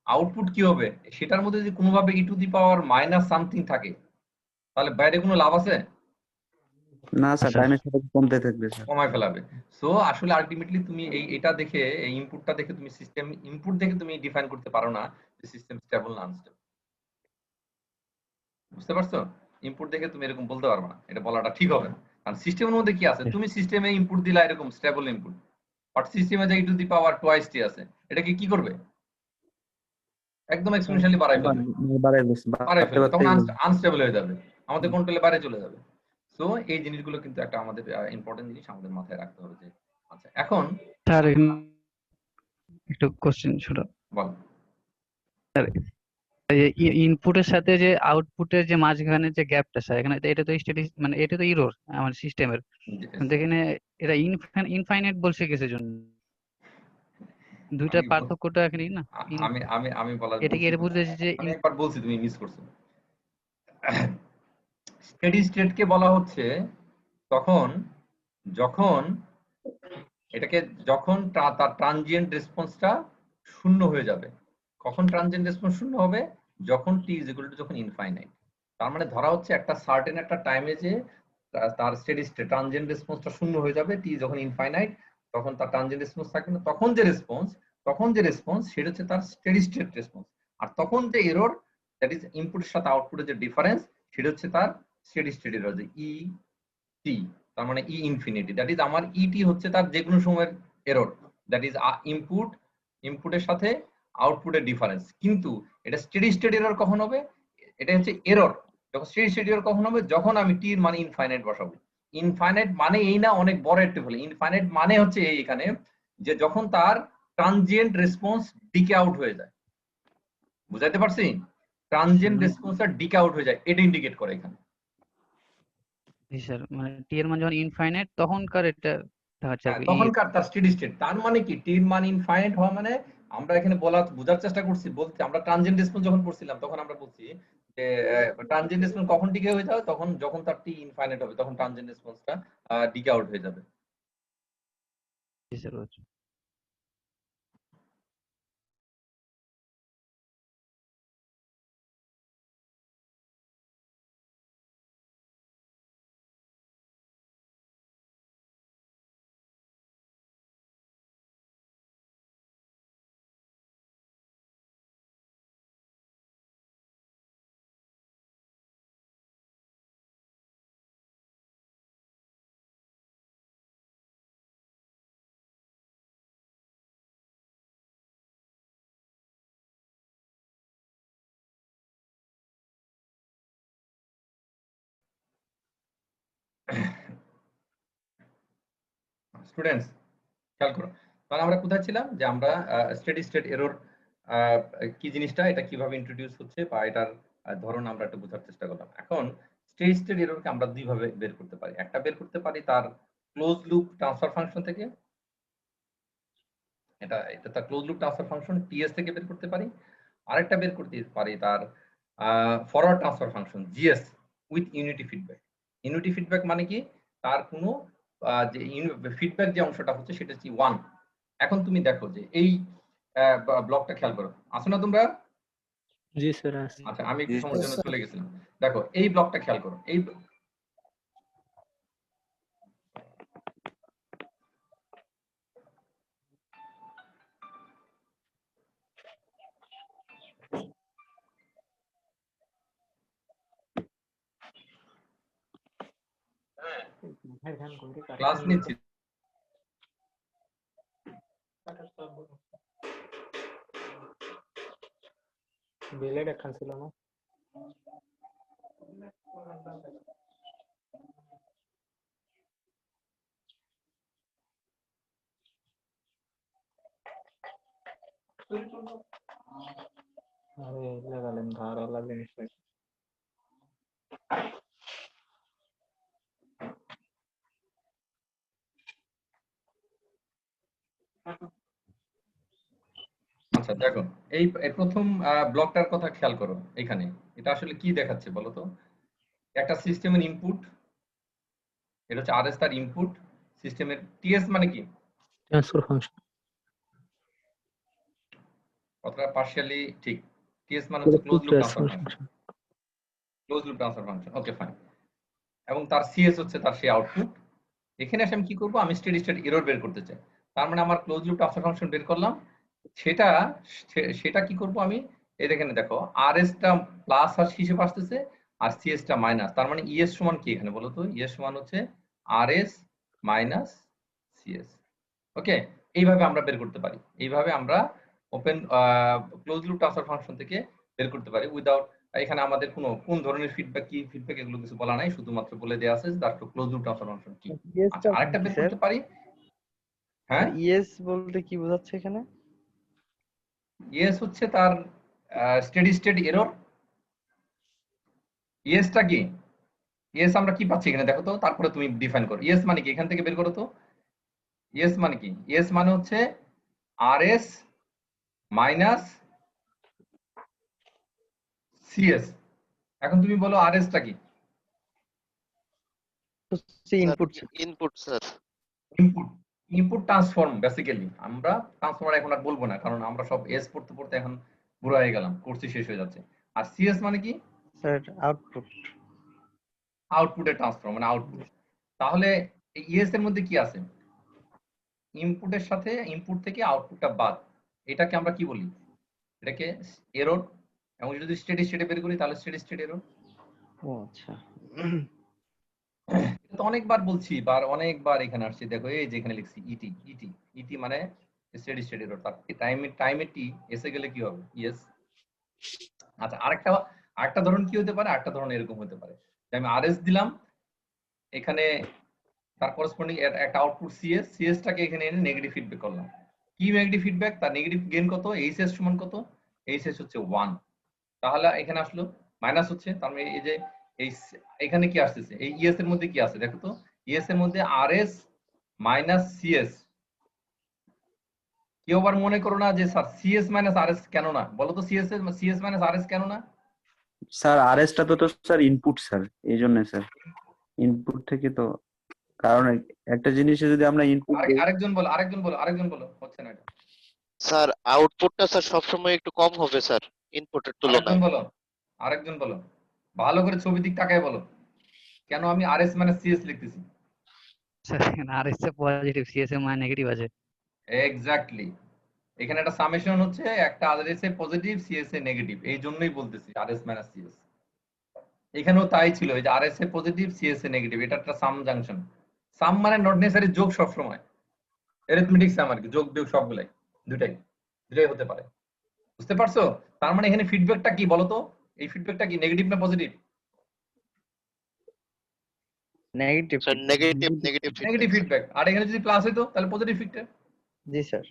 আউটপুট কি হবে, সেটার মধ্যে যদি কোনোভাবে e to the power minus something থাকে, তাহলে বাইরে কোনো লাভ আছে? না স্যার, টাইমের সাথে কমতে থাকবে স্যার। কমায় ফেলাবে। সো আসলে আলটিমেটলি তুমি এটা দেখে, এই ইনপুটটা দেখে তুমি সিস্টেম ইনপুট দেখে তুমি ডিফাইন করতে পারো না যে সিস্টেম স্টেবল না আনস্টেবল। বুঝতে পারছো? ইনপুট দেখে তুমি এরকম বলতে পারবে না, এটা বলাটা ঠিক হবে না। কারণ সিস্টেমের মধ্যে কি আছে, তুমি সিস্টেমে ইনপুট দিলা এরকম স্টেবল ইনপুট, বাট সিস্টেমে যে ই টু দি পাওয়ার টোয়াইস টি আছে, এটা কি করবে? একদম এক্সপোনেনশিয়ালি বাড়াই ফেলবে, বাড়াই ফেলবে, তখন আনস্টেবল হয়ে যাবে, আমাদের কন্ট্রোলে বাইরে চলে যাবে। সো এই জিনিসগুলো কিন্তু একটা আমাদের ইম্পর্টেন্ট জিনিস, আমাদের মাথায় রাখতে হবে যে আচ্ছা এখন স্যার একটু কোশ্চেন ছোট। বল। ইনপুটের সাথে যে আউটপুটের যে মাঝখানে যে গ্যাপটা স্যার, এখানে এটা তো স্টেডি, মানে এটা তো ইরর আমার সিস্টেমের, কিন্তু এখানে এটা ইনফাইনাইট বলছে কিসের জন্য? দুইটার আমি বল- পার্থক্যটা এখানে না আমি আমি আমি বলা এটা কি বলছি এটা তো। বুঝতেছি যে আমি একবার বলছি, তুমি মিস করছো। স্টেডি স্টেটকে বলা হচ্ছে তখন যখন এটাকে যখন তার ট্রানজিয়েন্ট রেসপন্সটা শূন্য হয়ে যাবে। কখন ট্রানজিয়েন্ট রেসপন্স শূন্য হবে? যখন টি ইজ ইকুয়াল টু যখন ইনফাইনাইট। তার মানে ধরা হচ্ছে একটা সার্টেন একটা টাইমে যে তার স্টেডি স্টেট ট্রানজিয়েন্ট রেসপন্সটা শূন্য হয়ে যাবে, টি যখন ইনফাইনাইট, তখন তার ট্রানজিয়েন্ট রেসপন্স থাকবে না। তখন যে রেসপন্স সেটা হচ্ছে তার স্টেডি স্টেট রেসপন্স। আর তখন যে এরর, দ্যাট ইজ ইনপুটের সাথে আউটপুটের যে ডিফারেন্স, সেটা হচ্ছে তার স্টেডি স্টেট এরর, যে ই টি, তার মানে ই ইনফিনিটি, দ্যাট ইজ আমার ইটি হচ্ছে তার যে কোনো সময়ের এরর, দ্যাট ইজ ইনপুটের সাথে আউটপুটের ডিফারেন্স। কিন্তু এটা স্টেডি স্টেট এরর কখন হবে? এটা হচ্ছে এরর যখন স্টেডি স্টেট এরর কখন হবে? যখন আমি টি এর মানে ইনফাইনাইট বসাবো। ইনফাইনাইট মানে এই না অনেক বড় একটা বলে, ইনফাইনাইট মানে হচ্ছে এই এখানে যে যখন তার ট্রানজিয়েন্ট রেসপন্স ডিকে আউট হয়ে যায়। বুঝাইতে পারছি? ট্রানজিয়েন্ট রেসপন্সটা ডিকে আউট হয়ে যায়, এটা ইন্ডিকেট করে এখানে। জি স্যার, মানে টি এর মান যখন ইনফাইনাইট তখনকার এটা দেখাচ্ছে আর কি তখনকার তার স্টেডি স্টেট। তার মানে কি টি এর মান ইনফাইনাইট হওয়া মানে, আমরা এখানে বোঝার চেষ্টা করছি, বলতে আমরা ট্রানজিয়েন্ট রেসপন্স যখন পড়ছিলাম তখন আমরা বলছি যে ট্রানজিয়েন্ট রেসপন্স কখন ডিকে হয়ে যাবে? তখন যখন তার টি ইনফাইনাইট হবে, তখন ট্রানজিয়েন্ট রেসপন্সটা ডিকে আউট হয়ে যাবে। জি স্যার বুঝছি। স্টুডেন্টস খেয়াল করো, তাহলে আমরা কোথায় ছিলাম? যে আমরা স্টেডি স্টেট এরর কি জিনিসটা, এটা কিভাবে ইন্ট্রোডিউস হচ্ছে বা এটার ধরন আমরা একটু বোঝার চেষ্টা করলাম। এখন স্টেডি স্টেট এররকে আমরা দুই ভাবে বের করতে পারি। একটা বের করতে পারি তার ক্লোজ লুপ ট্রান্সফার ফাংশন থেকে, এটা এটা তার close loop transfer function TS থেকে বের করতে পারি। আরেকটা বের করতে পারি তার forward transfer function GS with unity feedback. Unity feedback মানে কি? তার কোনো যে ফিডব্যাক যে অংশটা হচ্ছে সেটা হচ্ছে 1। এখন তুমি দেখো যে এই ব্লকটা খেয়াল করো, আসো না তোমরা? জি স্যার। আচ্ছা, আমি একটু সময়ের জন্য চলে গেছিলাম। দেখো এই ব্লকটা খেয়াল করো, এই ক্লাস নিচ্ছি। বেলে দেখাচ্ছিল না। अरे लगालेन धारा लागले निश्चय। আচ্ছা দেখো, এই প্রথম ব্লকটার কথা খেয়াল করো। এখানে এটা আসলে কি দেখাচ্ছে বলো তো? একটা সিস্টেমের ইনপুট, এটা হচ্ছে আরএস তার ইনপুট, সিস্টেমের টিএস মানে কি? Transfer function. কথাটা পার্শিয়ালি ঠিক। টিএস মানে হচ্ছে close loop transfer function, close loop transfer function. Okay fine. এবং তার সিএস হচ্ছে তার সেই আউটপুট। এখানে এসে আমি কি করব? আমি স্টেডি স্টেট এরর বের করতে চাই। তার মানে আমার ক্লোজ লুপ ট্রান্সফার ফাংশন বের করলাম, সেটা সেটা কি করব আমি? এই এখানে দেখো আরএস টা প্লাস হিসেবে আসতেছে আর সিএস টা মাইনাস। তার মানে ইএস সমান কি এখানে বলো তো? ইএস সমান হচ্ছে আরএস মাইনাস সিএস। ওকে, এইভাবে আমরা বের করতে পারি। এইভাবে আমরা open close loop transfer function থেকে বের করতে পারি উইদাউট, এখানে আমাদের কোন ধরনের ফিডব্যাক কি ফিডব্যাক এগুলো কিছু বলা নাই, শুধুমাত্র বলে দেয়া আছে তার ক্লোজ লুপ ট্রান্সফার ফাংশন কি। আচ্ছা, আরেকটা বের করতে পারি। হ্যাঁ, ইয়েস বলতে কি বোঝাচ্ছে এখানে? ইএস হচ্ছে তার স্টেডি স্টেট এরর। ইয়েসটা কি? ইয়েস আমরা কি পাচ্ছি এখানে দেখো তো, তারপরে তুমি ডিফাইন করো ইয়েস মানে কি, এখান থেকে বের করো তো। ইয়েস মানে কি? ইয়েস মানে হচ্ছে আরএস মাইনাস সিএস। এখন তুমি বলো আরএসটা কি? Input input sir. Input. Input transform basically. আমরা ট্রান্সফর্মার এখন আর বলবো না, কারণ আমরা সব এস পড়তে পড়তে এখন বুড়ো হয়ে গেলাম, কোর্সই শেষ হয়ে যাচ্ছে। আর সিএস মানে কি? Sir output. আউটপুটের ট্রান্সফর্ম মানে আউটপুট। তাহলে এই ইএস এর মধ্যে কি আছে? ইনপুটের সাথে ইনপুট থেকে আউটপুটটা বাদ, এটাকে আমরা কি বলি? এটাকে এরর। এবং যদি স্টেডি স্টেটে বের করি তাহলে স্টেডি স্টেট এরর। ও আচ্ছা। এটা তো অনেকবার বলছি, অনেকবার এখানে আসছে, দেখো এই যে এখানে লিখছি ইটি। ইটি মানে স্টেডি স্টেট এরর। তার টাইমে টি এসে গেলে কি হবে? ইয়েস। আচ্ছা, আরেকটা ধরন কি হতে পারে? আরেকটা ধরন এরকম হতে পারে যে আমি আরএস দিলাম, এখানে তার করসপন্ডিং একটা আউটপুট সিএস, সিএসটাকে এখানে এনে নেগেটিভ ফিডব্যাক করলাম। কি নেগেটিভ ফিডব্যাক? তার নেগেটিভ গেইন কত? এইচএস সমান কত? এইচএস হচ্ছে 1। তাহলে এখানে আসলো মাইনাস হচ্ছে, তার মানে এই যে এই এখানে কি আসতেছে? এই ইএস এর মধ্যে কি আছে দেখো তো। ইএস এর মধ্যে আরএস মাইনাস সিএস। কেউ আবার মনে করো না যে স্যার সিএস মাইনাস আরএস কেন না? বলো তো সিএস মাইনাস আরএস কেন না? স্যার আরএসটা তো স্যার ইনপুট স্যার, এই জন্য স্যার ইনপুট থেকে তো, কারণ একটা জিনিসে যদি আমরা ইনপুট আরেকজন বলো হচ্ছে না এটা। স্যার আউটপুটটা স্যার সবসময় একটু কম হবে স্যার ইনপুটের তুলনায়। আরেকজন বলো ভালো করে ছবি দিক তাকায় বলো কেন আমি আরএস মাইনাস সিএস লিখতেছি। স্যার এখানে আরএস এ পজিটিভ, সিএস এ মানে নেগেটিভ আছে। এক্স্যাক্টলি, এখানে একটা সামেশন হচ্ছে, একটা আরএস এ পজিটিভ সিএস এ নেগেটিভ, এই জন্যই বলতেছি আরএস মাইনাস সিএস। এখানেও তাই ছিল, এই যে আরএস এ পজিটিভ সিএস এ নেগেটিভ, এটা একটা সাম জাংশন। সাম মানে নট নেসেসারি যোগ, সব সময় অ্যারিথমেটিক সাম আর কি, যোগ বিয়োগ সবগুলাই দুটাই হতে পারে। বুঝতে পারছো? তার মানে এখানে ফিডব্যাকটা কি বলো তো? এই ফিডব্যাকটা কি নেগেটিভ না positive? Negative. Sir negative feedback. আর এখানে যদি প্লাস হইতো তাহলে পজিটিভ ফিডব্যাক। জি স্যার।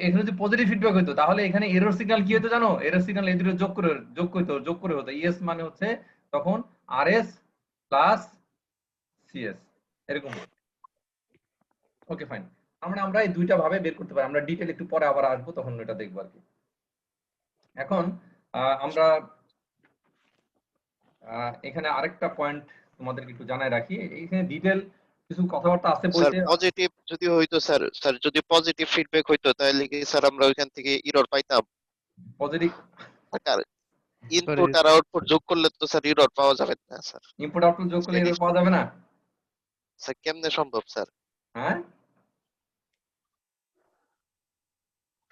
এখানে যদি পজিটিভ ফিডব্যাক হইতো তাহলে এখানে এরর সিগন্যাল কি হতো জানো? এরর সিগন্যাল এই দুটো যোগ করে হতো। ইএস মানে হচ্ছে তখন আরএস প্লাস সিএস এরকম। Okay fine. আমরা এই দুইটা ভাবে বের করতে পারি। আমরা ডিটেইল একটু পরে আবার আসবো, তখন এটা দেখবো আর কি। এখন আমরা এখানে আরেকটা পয়েন্ট তোমাদেরকে একটু জানাই রাখি। এখানে ডিটেইল কিছু কথাবার্তা আছে স্যার বইতে। পজিটিভ যদি হইতো স্যার যদি পজিটিভ ফিডব্যাক হইতো তাহলে কি স্যার আমরা ওইখান থেকে এরর পাইতাম? পজিটিভ ইনপুট আর আউটপুট যোগ করলে তো স্যার এরর পাওয়া যাবে না স্যার। ইনপুট আউটপুট যোগ করলে এরর পাওয়া যাবে না? স্যার কেমনে সম্ভব স্যার? হ্যাঁ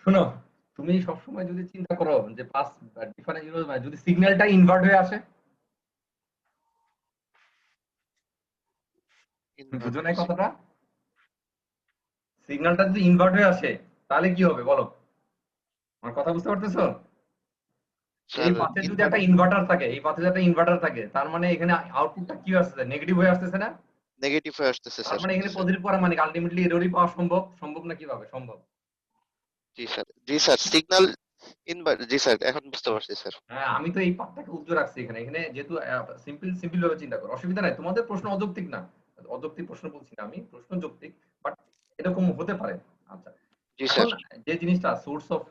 শোনো, তুমি সবসময় যদি চিন্তা করো যে প্লাস ডিফারেন্স যদি সিগন্যালটা ইনভার্ট হয়ে আসে, বুঝো না এই কথাটা? সিগন্যালটা যদি ইনভার্ট হয়ে আসে তাহলে কি হবে বলো? আমার কথা বুঝতে পারতেছো? এই পাশে যদি একটা ইনভার্টার থাকে, তার মানে এখানে আউটপুটটা কি আসছে? নেগেটিভ হয়ে আসতেছে না? নেগেটিভ হয়ে আসতেছে তার স্যার। মানে এখানে পজিটিভ করা মানে আলটিমেটলি এররই পাওয়া সম্ভব না? কিভাবে সম্ভব? জি স্যার সিগন্যাল ইনভার্ট। জি স্যার এখন বুঝতে পারছি স্যার। হ্যাঁ, আমি তো এই পার্টটাকে উজ্জ্বল রাখছি এখানে যেহেতু সিম্পল ভাবে চিন্তা করো, অসুবিধা নাই। তোমাদের প্রশ্ন অযৌক্তিক না, অযৌক্তিক প্রশ্ন বলছি না আমি, প্রশ্ন যৌক্তিক, বাট এরকম হতে পারে। আচ্ছা, জি এখন স্যার। যে জিনিসটা সোর্স অফ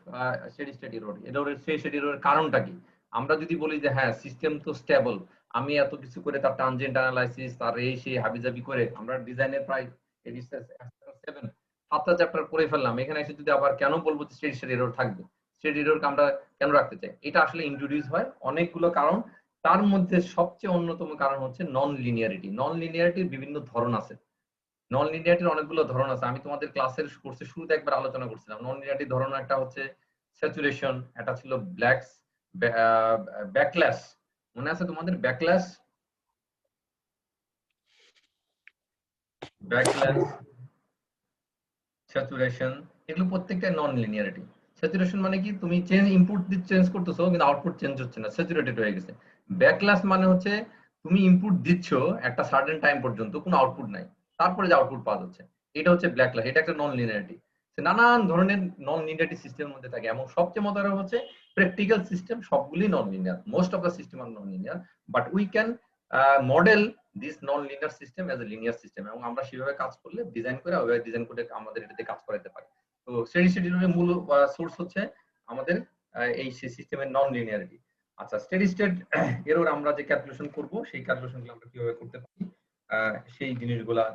স্টেডি স্টেট এররের সেই স্টেডি এররের কারণটা কি? আমরা যদি বলি যে হ্যাঁ সিস্টেম তো স্টেবল, আমি এত কিছু করে তার ট্রানজিয়েন্ট অ্যানালাইসিস তার এই সেই হাবিজাবি করে আমরা ডিজাইনের প্রায় 7টা চ্যাপ্টার পড়ে ফেললাম, এখানে এসে যদি আবার কেন বলবো যে স্টেডি স্টেট এরর থাকবে? স্টেডি এররকে আমরা কেন রাখতে চাই? এটা আসলে ইন্ট্রোডিউস হয় অনেকগুলো কারণ, তার মধ্যে সবচেয়ে অন্যতম কারণ হচ্ছে নন লিনিয়ারিটি। নন লিনিয়ারিটির বিভিন্ন ধরন আছে। নন লিনিয়ারিটির অনেকগুলো ধরন আছে, আমি তোমাদের ক্লাসের কোর্সে শুরুতে একবার আলোচনা করছিলাম। নন লিনিয়ারিটির ধরন একটা হচ্ছে স্যাচুরেশন, একটা ছিল ব্যাকল্যাশ, মনে আছে তোমাদের? ব্যাকল্যাশ স্যাচুরেশন, এগুলো প্রত্যেকটা নন লিনিয়ারিটি। স্যাচুরেশন মানে কি? তুমি ইনপুট চেঞ্জ করতেছো কিন্তু আউটপুট চেঞ্জ হচ্ছে না, স্যাচুরেটেড হয়ে গেছে। ব্যাকল্যাশ মানে হচ্ছে তুমি ইনপুট দিচ্ছ একটা সার্টেন টাইম পর্যন্ত, কোনো আউটপুট নাই, তারপরে যে আউটপুট পাওয়া যাচ্ছে, এটা হচ্ছে ব্যাকল্যাশ। এটা একটা নন লিনিয়ারিটি। নানান ধরনের নন লিনিয়ারিটি সিস্টেমের মধ্যে থাকে, এবং সবচেয়ে মজার হচ্ছে প্র্যাকটিক্যাল সিস্টেম সবগুলি non linear, most of the system আর non linear, but we can model this non linear system as a linear system, এবং আমরা সেভাবে কাজ করলে ডিজাইন করে ওইভাবে ডিজাইন করে আমাদের এটাতে কাজ করাতে পারি। তো স্টেডি স্টেট এররের মূল সোর্স হচ্ছে আমাদের এই সিস্টেমের নন লিনিয়ারিটি। আচ্ছা, স্টেডি স্টেট এরর আমরা যে ক্যালকুলেশন করব সেই ক্যালকুলেশনগুলো আমরা কিভাবে করতে পারি সেই জিনিসগুলা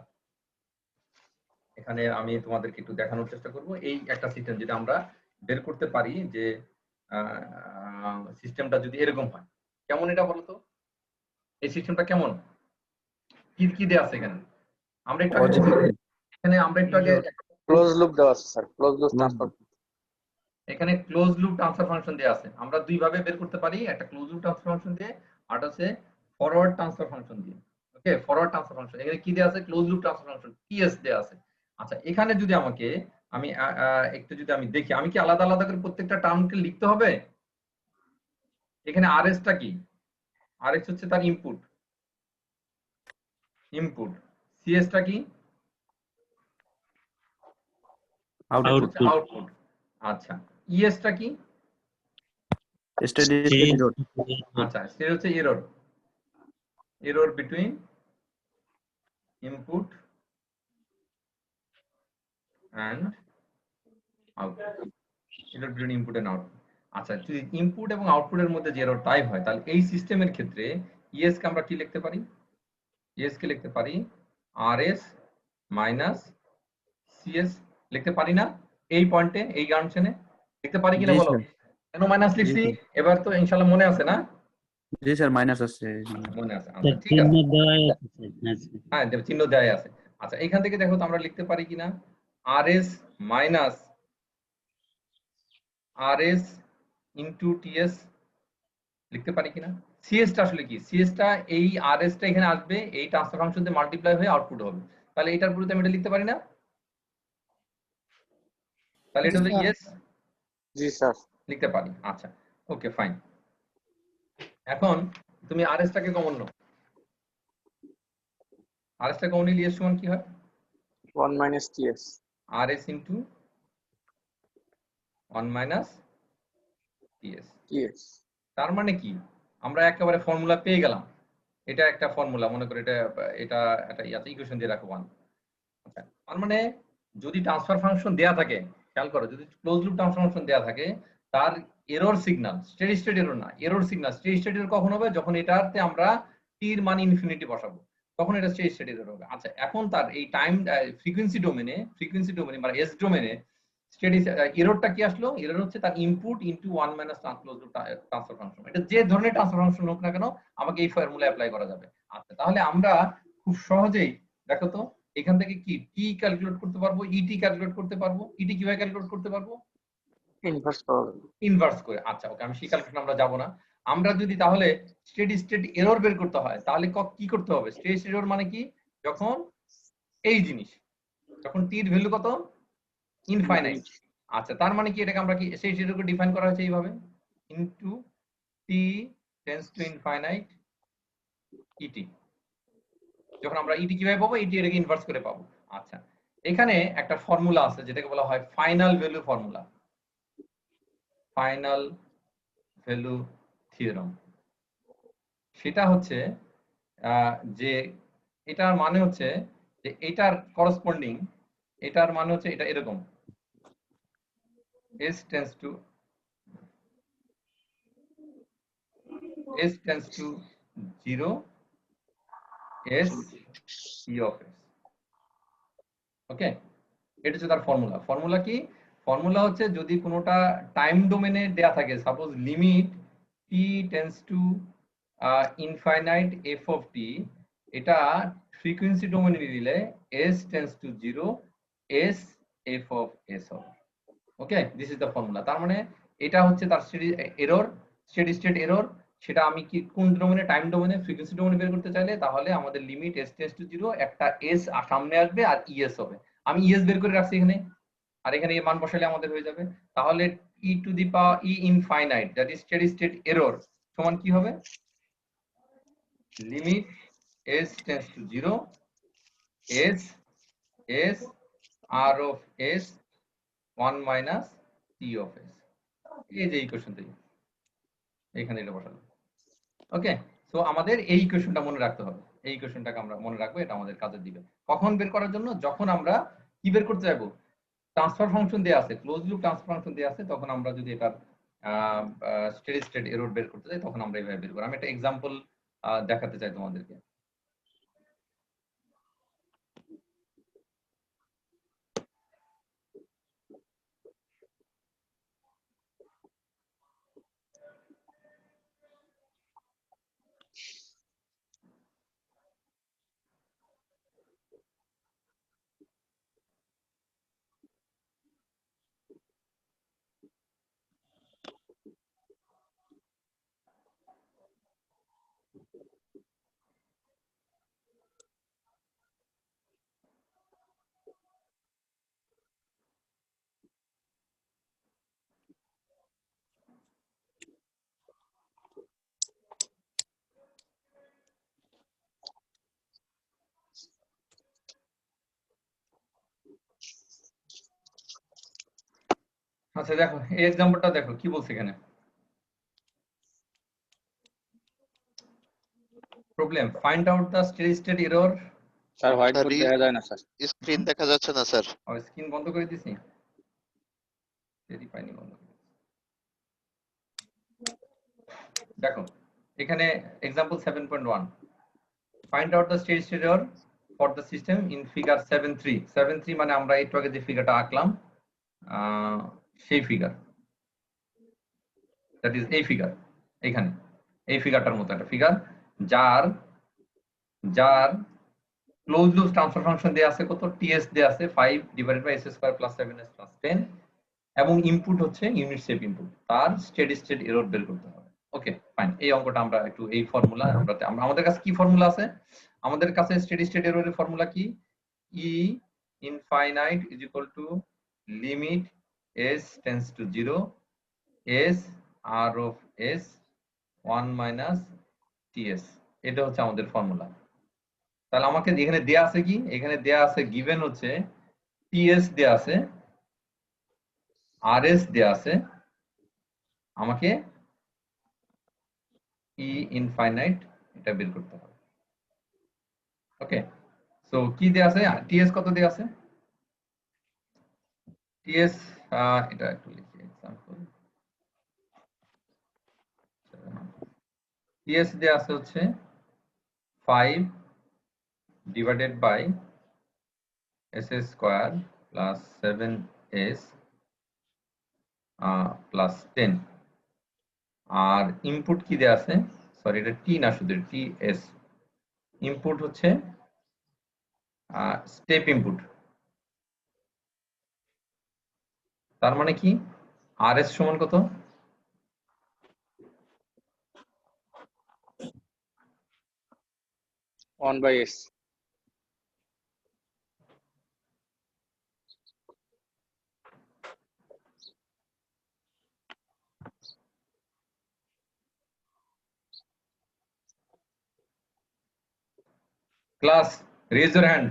এখানে আমি তোমাদেরকে একটু দেখানোর চেষ্টা করব। এই একটা সিস্টেম যেটা আমরা বের করতে পারি যে সিস্টেমটা যদি এরকম হয়, কেমন এটা বলো তো? এই সিস্টেমটা কেমন, কি কি দেয়া আছে এখানে? আমরা একটু আগে এখানে আমরা একটু আগে ক্লোজ লুপ দেওয়া আছে স্যার, ক্লোজ লুপ ট্রান্সফার। এখানে ক্লোজ লুপ ট্রান্সফার ফাংশন দেয়া আছে। আমরা দুই ভাবে বের করতে পারি, একটা ক্লোজ লুপ ট্রান্সফার ফাংশন দিয়ে আর হচ্ছে ফরওয়ার্ড ট্রান্সফার ফাংশন দিয়ে। ওকে, ফরওয়ার্ড ট্রান্সফার ফাংশন এখানে কি দেয়া আছে? Close loop transfer function TS দেয়া আছে। আচ্ছা, এখানে যদি আমাকে আমি একটু যদি আমি দেখি, আমি কি আলাদা আলাদা করে প্রত্যেকটা টার্মকে লিখতে হবে? এখানে আরএস টা কি? আরএস হচ্ছে তার ইনপুট, সিএস টা কি? আউটপুট। আচ্ছা, ইএস টা কি? Steady state error. আচ্ছা, সেটা হচ্ছে error between input and output, error between input and output. আচ্ছা, যদি ইনপুট এবং আউটপুটের মধ্যে যে এরর টাইপ হয়, তাহলে এই সিস্টেমের ক্ষেত্রে ইএস কে আমরা কি লিখতে পারি? ইএস কে লিখতে পারি আরএস মাইনাস সিএস, লিখতে পারি না? এই পয়েন্টে, এই গানশনে লিখতে পারি কিনা বলো? কেন মাইনাস লিখছি এবার তো ইনশাআল্লাহ মনে আছে না? জি স্যার, মাইনাস আছে। মনে আছে। আচ্ছা, ঠিক আছে, হ্যাঁ চিহ্ন দেয়া আছে। আচ্ছা, এখান থেকে দেখো তো আমরা লিখতে পারি কিনা RS minus RS into TS, লিখতে পারি কিনা? সিএস টা আসলে কি? সিএস টা এই আরএস টা এখানে আসবে, এই ট্রান্সফার ফাংশন দিয়ে মাল্টিপ্লাই হয়ে আউটপুট হবে, তাহলে এটার পুরোতে আমি এটা লিখতে পারি না? তাহলে এটা হলো ইয়েস। জি স্যার। লিখতে পারি। আচ্ছা, ওকে ফাইন। এখন তুমি আরএস টাকে কমন নাও, আরএস টা কমন নিলে ইএস সমান কি হয়? 1 minus TS. RS into 1 minus TS. TS তার মানে কি? আমরা একেবারে ফর্মুলা পেয়ে গেলাম। এটা একটা ফর্মুলা, মনে করে এটা এটা একটা ইকুয়েশন দিয়ে রাখো 1। আচ্ছা, তার মানে যদি ট্রান্সফার ফাংশন দেয়া থাকে, খেয়াল করো, যদি ক্লোজ লুপ ট্রান্সফার ফাংশন দেয়া থাকে, তার error signal, steady state error না, error signal steady state error কখন হবে? যখন এটাতে আমরা টি এর মান ইনফিনিটি বসাবো, তখন এটা স্টেডি স্টেট এরর হবে। আচ্ছা, এখন তার এই টাইম ফ্রিকোয়েন্সি ডোমেনে মানে এস ডোমেনে স্টেডি এররটা কি আসলো? এরর হচ্ছে তার input into 1 minus close loop transfer function. এটা যে ধরনের ট্রান্সফার ফাংশন হোক না কেন, আমাকে এই ফর্মুলা অ্যাপ্লাই করা যাবে। আচ্ছা, তাহলে আমরা খুব সহজেই দেখো তো এখান থেকে কি টি ক্যালকুলেট করতে পারবো, ইটি ক্যালকুলেট করতে পারবো। ইটি কিভাবে ক্যালকুলেট করতে পারবো? ইনভার্স করে। আচ্ছা, ওকে, আমি সেই ক্যালকুলেশন আমরা যাব না। আমরা যদি তাহলে স্টেডি স্টেট এরর বের করতে হয়, তাহলে কি করতে হবে? স্টেডি স্টেট এরর মানে কি? যখন এই জিনিস, যখন টি এর ভ্যালু কত? ইনফাইনাইট। আচ্ছা, তার মানে কি এটাকে আমরা কি সেই এররকে ডিফাইন করা হয়েছে এইভাবে, into t tends to infinite e t. যখন আমরা ইটি কিভাবে পাবো? ইটি এটাকে ইনভার্স করে পাবো। আচ্ছা, এখানে একটা ফর্মুলা আছে যেটাকে বলা হয় final value formula, final value theorem. সেটা হচ্ছে যে এটার মানে হচ্ছে যে এটার করসপন্ডিং, এটার মানে হচ্ছে এটা এরকম, s tends to 0, s e of s। ওকে, এটা হচ্ছে তার ফর্মুলা। ফর্মুলা কি? ফর্মুলা হচ্ছে যদি কোনোটা টাইম ডোমেনে দেয়া থাকে, suppose limit t tends to infinite f of t, এটা ফ্রিকোয়েন্সি ডোমেনে দিলে s tends to 0, s f of s হবে। ওকে, দিস ইজ দ্য ফর্মুলা। তার মানে এটা হচ্ছে তার স্টেডি স্টেট এরর। সেটা আমি কি কোন ডোমেনে? টাইম ডোমেনে, ফ্রিকোয়েন্সি ডোমেনে বের করতে চাইলে তাহলে আমাদের লিমিট s টেন্ডস টু 0, একটা s সামনে আসবে আর es হবে। আমি es বের করে রাখছি এখানে, আর এখানে এই মান বসালে আমাদের হয়ে যাবে। তাহলে e two the power e infinite, that is steady state error, সমান কি হবে? Limit s tends to 0, s r of s 1 minus t of s। এই যে ইকুয়েশন থেকে এখানে এটা বসালাম। ওকে, সো আমাদের এই ইকুয়েশনটা মনে রাখতে হবে, এই ইকুয়েশনটাকে আমরা মনে রাখবো, এটা আমাদের কাজে দিবে কখন বের করার জন্য, যখন আমরা কি বের করতে যাবো, ট্রান্সফার ফাংশন দেওয়া আছে, ক্লোজ লুপ ট্রান্সফার ফাংশন দেওয়া আছে, তখন আমরা যদি এটার স্টেডি স্টেট এরর বের করতে যাই তখন আমরা এইভাবে বের করি। আমি একটা এক্সাম্পল দেখাতে চাই তোমাদেরকে। আচ্ছা দেখো এই এক্সাম্পলটা দেখো কি বলছে এখানে। Problem, find out the steady state error. Sir white sir board দেখা যায় না স্যার। স্ক্রিন দেখা যাচ্ছে না স্যার। স্ক্রিন বন্ধ করে দিছি, দেরি পাইনি বন্ধ করে দিছি। দেখো এখানে example 7.1, find out the steady state error for the system in figure 7.3। 7.3 মানে আমরা একটু আগে যে ফিগারটা আঁকলাম সেই ফিগার, দ্যাট ইজ এই ফিগার, এখানে এই ফিগারটার মতো একটা ফিগার, যার যার ক্লোজ লুপ ট্রান্সফার ফাংশন দেয়া আছে কত, টিএস দেয়া আছে 5 divided by s² plus 7s plus 10, এবং ইনপুট হচ্ছে ইউনিট স্টেপ ইনপুট, তার স্টেডি স্টেট এরর বের করতে হবে। ওকে ফাইন, এই অঙ্কটা আমরা একটু এই ফর্মুলা আমাদের কাছে কি ফর্মুলা আছে, আমাদের কাছে স্টেডি স্টেট এররের ফর্মুলা কি, e infinite is equal to limit s tends to 0 s r of s 1 minus ts, এটা হচ্ছে আমাদের ফর্মুলা। তাহলে আমাকে এখানে দেয়া আছে কি, এখানে দেয়া আছে গিভেন হচ্ছে ts দেয়া আছে, rs দেয়া আছে, আমাকে e infinite এটা বের করতে হবে। ওকে, সো কি দেয়া আছে, ts কত দেয়া আছে, ts এটা একটু লিখি এক্সাম্পল, ts দেয়া আছে হচ্ছে 5 divided by s² plus 7s plus 10, আর ইনপুট কি দেয়া আছে, সরি এটা টি না শুধু ts, ইনপুট হচ্ছে স্টেপ ইনপুট, তার মানে কি rs সমান কত, one by S. Class raise your hand.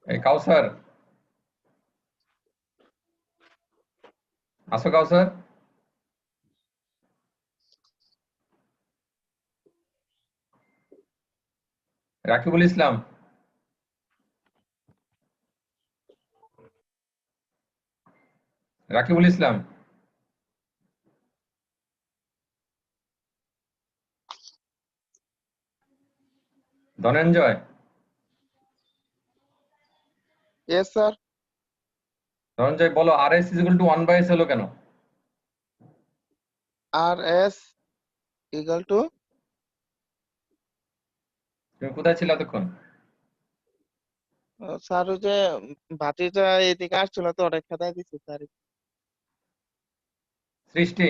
এই কাউসার, আসো কাউসার। Rakibul Islam, Rakibul Islam, Dhananjay, yes sir. ধনঞ্জয় বলো rs is equal two 1/s হলো কেন, rs ইকুয়াল টু, তুমি কোথায় ছিলে এতক্ষণ, স্যার ওই যে ভাতিজা এদিকে আসছিল তো ওটা খেদাই দিচ্ছে স্যার। সৃষ্টি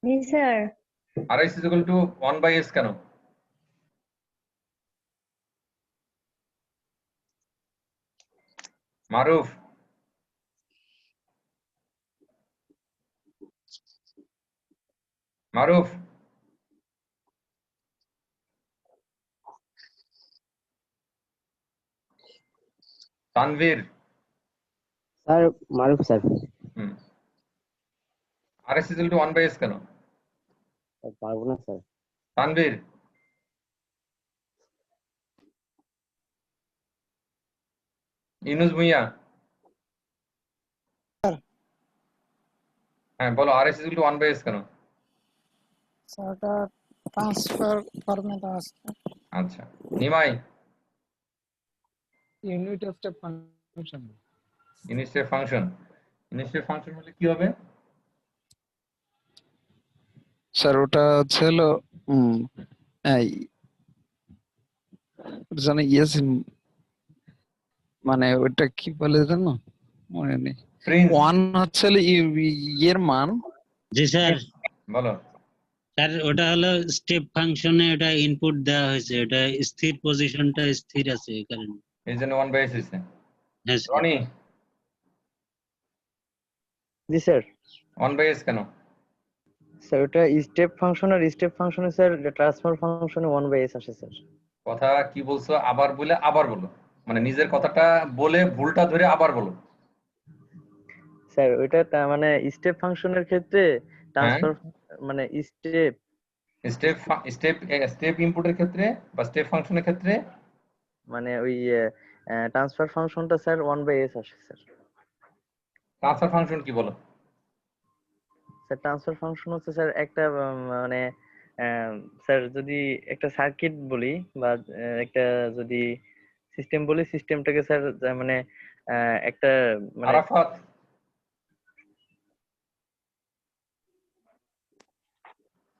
জি sir. RS is equal to 1/s কেন? Maruf Maruf Tanvir sir Maruf sir. Hmm RS is equal to 1/s কেন? পারবো না স্যার। তানভীর ইউনুস ভুঁইয়া হ্যাঁ বলো RS is equal to 1/s কেন? স্যার ওটা ট্রান্সফার ফর্মে দেওয়া আছে। আচ্ছা Nimai unit of step function. Unit step function হলে কি হবে? স্যার ওটা হচ্ছে হলো জানি ইয়েস মানে ওটা কি বলে জানো মনে নেই। ওয়ান হচ্ছে হলো এর মান। জি স্যার বলো স্যার ওটা হলো স্টেপ ফাংশনে ওটা ইনপুট দেওয়া হয়েছে, ওটা স্থির পজিশনটা স্থির আছে এই কারণে এই জন্য 1/s হয়েছে। হ্যাঁ স্যার। রনি জি স্যার। 1/s কেন? স্যার ওটা স্টেপ ফাংশন আর স্টেপ ফাংশনে স্যার ট্রান্সফার ফাংশনে 1/s আসে স্যার। কথা কি বলছো আবার বলে আবার বলো, মানে নিজের কথাটা বলে ভুলটা ধরে আবার বলো। স্যার ওইটা মানে স্টেপ ফাংশনের ক্ষেত্রে ট্রান্সফার মানে স্টেপ স্টেপ স্টেপ ইনপুটের ক্ষেত্রে বা স্টেপ ফাংশনের ক্ষেত্রে মানে ওই ট্রান্সফার ফাংশনটা স্যার 1/s আসে স্যার। ট্রান্সফার ফাংশন কি বলো? স্যার ট্রান্সফার ফাংশন হচ্ছে স্যার একটা মানে স্যার যদি একটা সার্কিট বলি বা একটা যদি সিস্টেম বলি, সিস্টেমটাকে স্যার মানে একটা মানে আরাফাত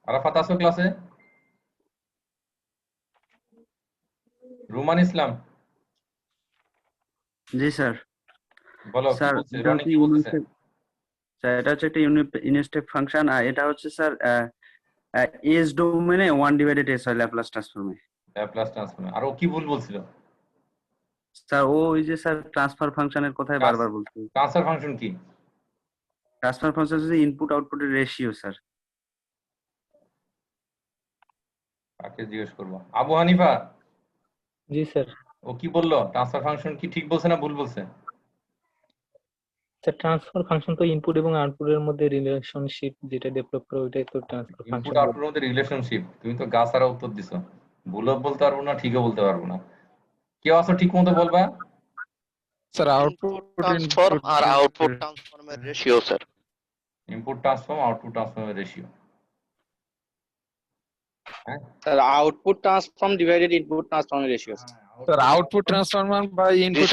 আরাফাত আসো ক্লাসে? রুমান ইসলাম জি স্যার। বলো কি স্যার বলছে এটা রনি হচ্ছে কি বলছে? স্যার এটা হচ্ছে একটা ইউনিট স্টেপ ফাংশন, আর এটা হচ্ছে স্যার এস ডোমেনে 1/s হয় ল্যাপ্লাস ট্রান্সফর্মে। Laplace transform. আর ও কি ভুল বলছিল? স্যার ও ওই যে স্যার ট্রান্সফার ফাংশনের কথাই বারবার বলছে। ট্রান্সফার ফাংশন কি? ট্রান্সফার ফাংশন হচ্ছে ইনপুট আউটপুটের রেশিও স্যার। কাকে জিজ্ঞেস করবো? আবু হানিফা জি স্যার। ও কি বললো? ট্রান্সফার ফাংশন কি ঠিক বলছে না ভুল বলছে? স্যার ট্রান্সফার ফাংশন তো ইনপুট এবং আউটপুটের মধ্যে রিলেশনশিপ যেটা ডেভেলপ করে ওইটাই তো ট্রান্সফার ইনপুট ফাংশন। আউটপুটের মধ্যে রিলেশনশিপ। তুমি তো গা সারা উত্তর দিছো। ভুলও বলতে পারবো না, ঠিকও বলতে পারবো না। কেউ আসো ঠিক মতো বলবা? স্যার আউটপুট ট্রান্সফর্ম আর আউটপুট ট্রান্সফর্মের ratio sir. Input transform output ট্রান্সফর্মের ratio. Sir output transform divided input transform ratio. Sir output transformer বা ইনপুট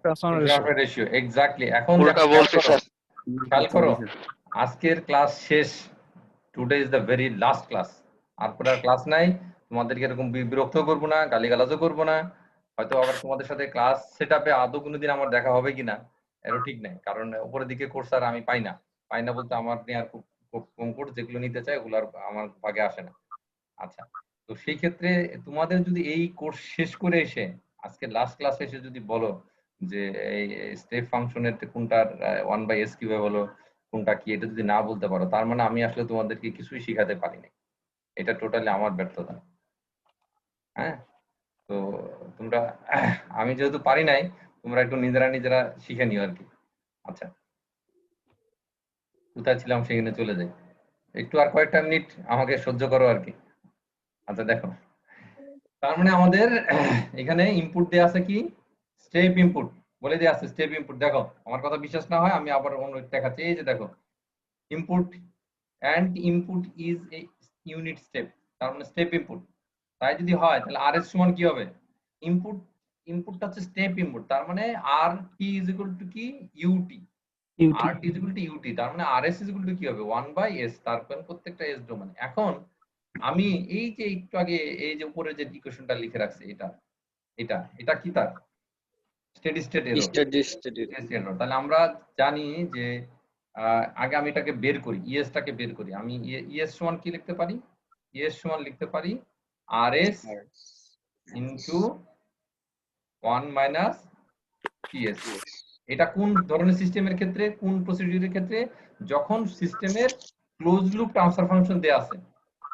ট্রান্সফরমার রেশিও এক্স্যাক্টলি। এখন পুরোটা বলছি স্যার। খেয়াল করো, আজকের ক্লাস শেষ। Today is the very last class. আর পরে আর ক্লাস নাই। তোমাদেরকে এরকম বিরক্ত করবো না, গালিগালাজও করবো না। হয়তো আবার তোমাদের সাথে ক্লাস সেটআপে আদৌ কোনোদিন আমার দেখা হবে কিনা এরও ঠিক নাই, কারণ উপরের দিকে কোর্স আর আমি পাই না বলতে আমার নেওয়ার খুব কম কোর্স, যেগুলো নিতে চাই ওগুলো আর আমার ভাগে আসে না। আচ্ছা, তো সেই ক্ষেত্রে তোমাদের যদি এই কোর্স শেষ করে এসে আজকে লাস্ট ক্লাসে এসে যদি বলো যে এই স্টেপ ফাংশনের কোনটার 1/s কিভাবে বলো, কোনটা কি, এটা যদি না বলতে পারো, তার মানে আমি আসলে তোমাদেরকে কিছুই শিখাতে পারিনি। এটা টোটালি আমার ব্যর্থতা। হ্যাঁ, তো তোমরা আমি যেহেতু পারি নাই, তোমরা একটু নিজেরা শিখে নিও আর কি। আচ্ছা, কোথায় ছিলাম সেখানে চলে যাই। একটু আর কয়েকটা মিনিট আমাকে সহ্য করো আর কি। আচ্ছা দেখো, তার মানে আমাদের এখানে ইনপুট দেয়া আছে কি, স্টেপ ইনপুট বলে দেয়া আছে। স্টেপ ইনপুট দেখো, আমার কথা বিশ্বাস না হয় আমি আবার অন্য দেখাচ্ছি। এই যে দেখো, input and input is a unit step, তার মানে স্টেপ ইনপুট। তাই যদি হয় তাহলে আর এস সমান কি হবে? ইনপুটটা হচ্ছে স্টেপ ইনপুট, তার মানে R T is equal to কি, UT. R T is equal to UT, তার মানে R S is equal to কি হবে, 1/s। তার কারণ প্রত্যেকটা এস ডোমেন। এখন আমি এই যে একটু আগে এই যে উপরে যে ইকুয়েশনটা লিখে রাখছি, এটা কি, তার স্টেডি স্টেট এরর। তাহলে আমরা জানি যে আগে আমি এটাকে বের করি, টাকে বের করি। আমি ইএস সমান কি লিখতে পারি? ইএস সমান লিখতে পারি আরএস ইনটু 1 মাইনাস টিএস। এটা কোন ধরনের সিস্টেমের ক্ষেত্রে, কোন প্রসিডিউরের ক্ষেত্রে? যখন সিস্টেমের ক্লোজ লুপ ট্রান্সফার ফাংশন দেয়া আছে।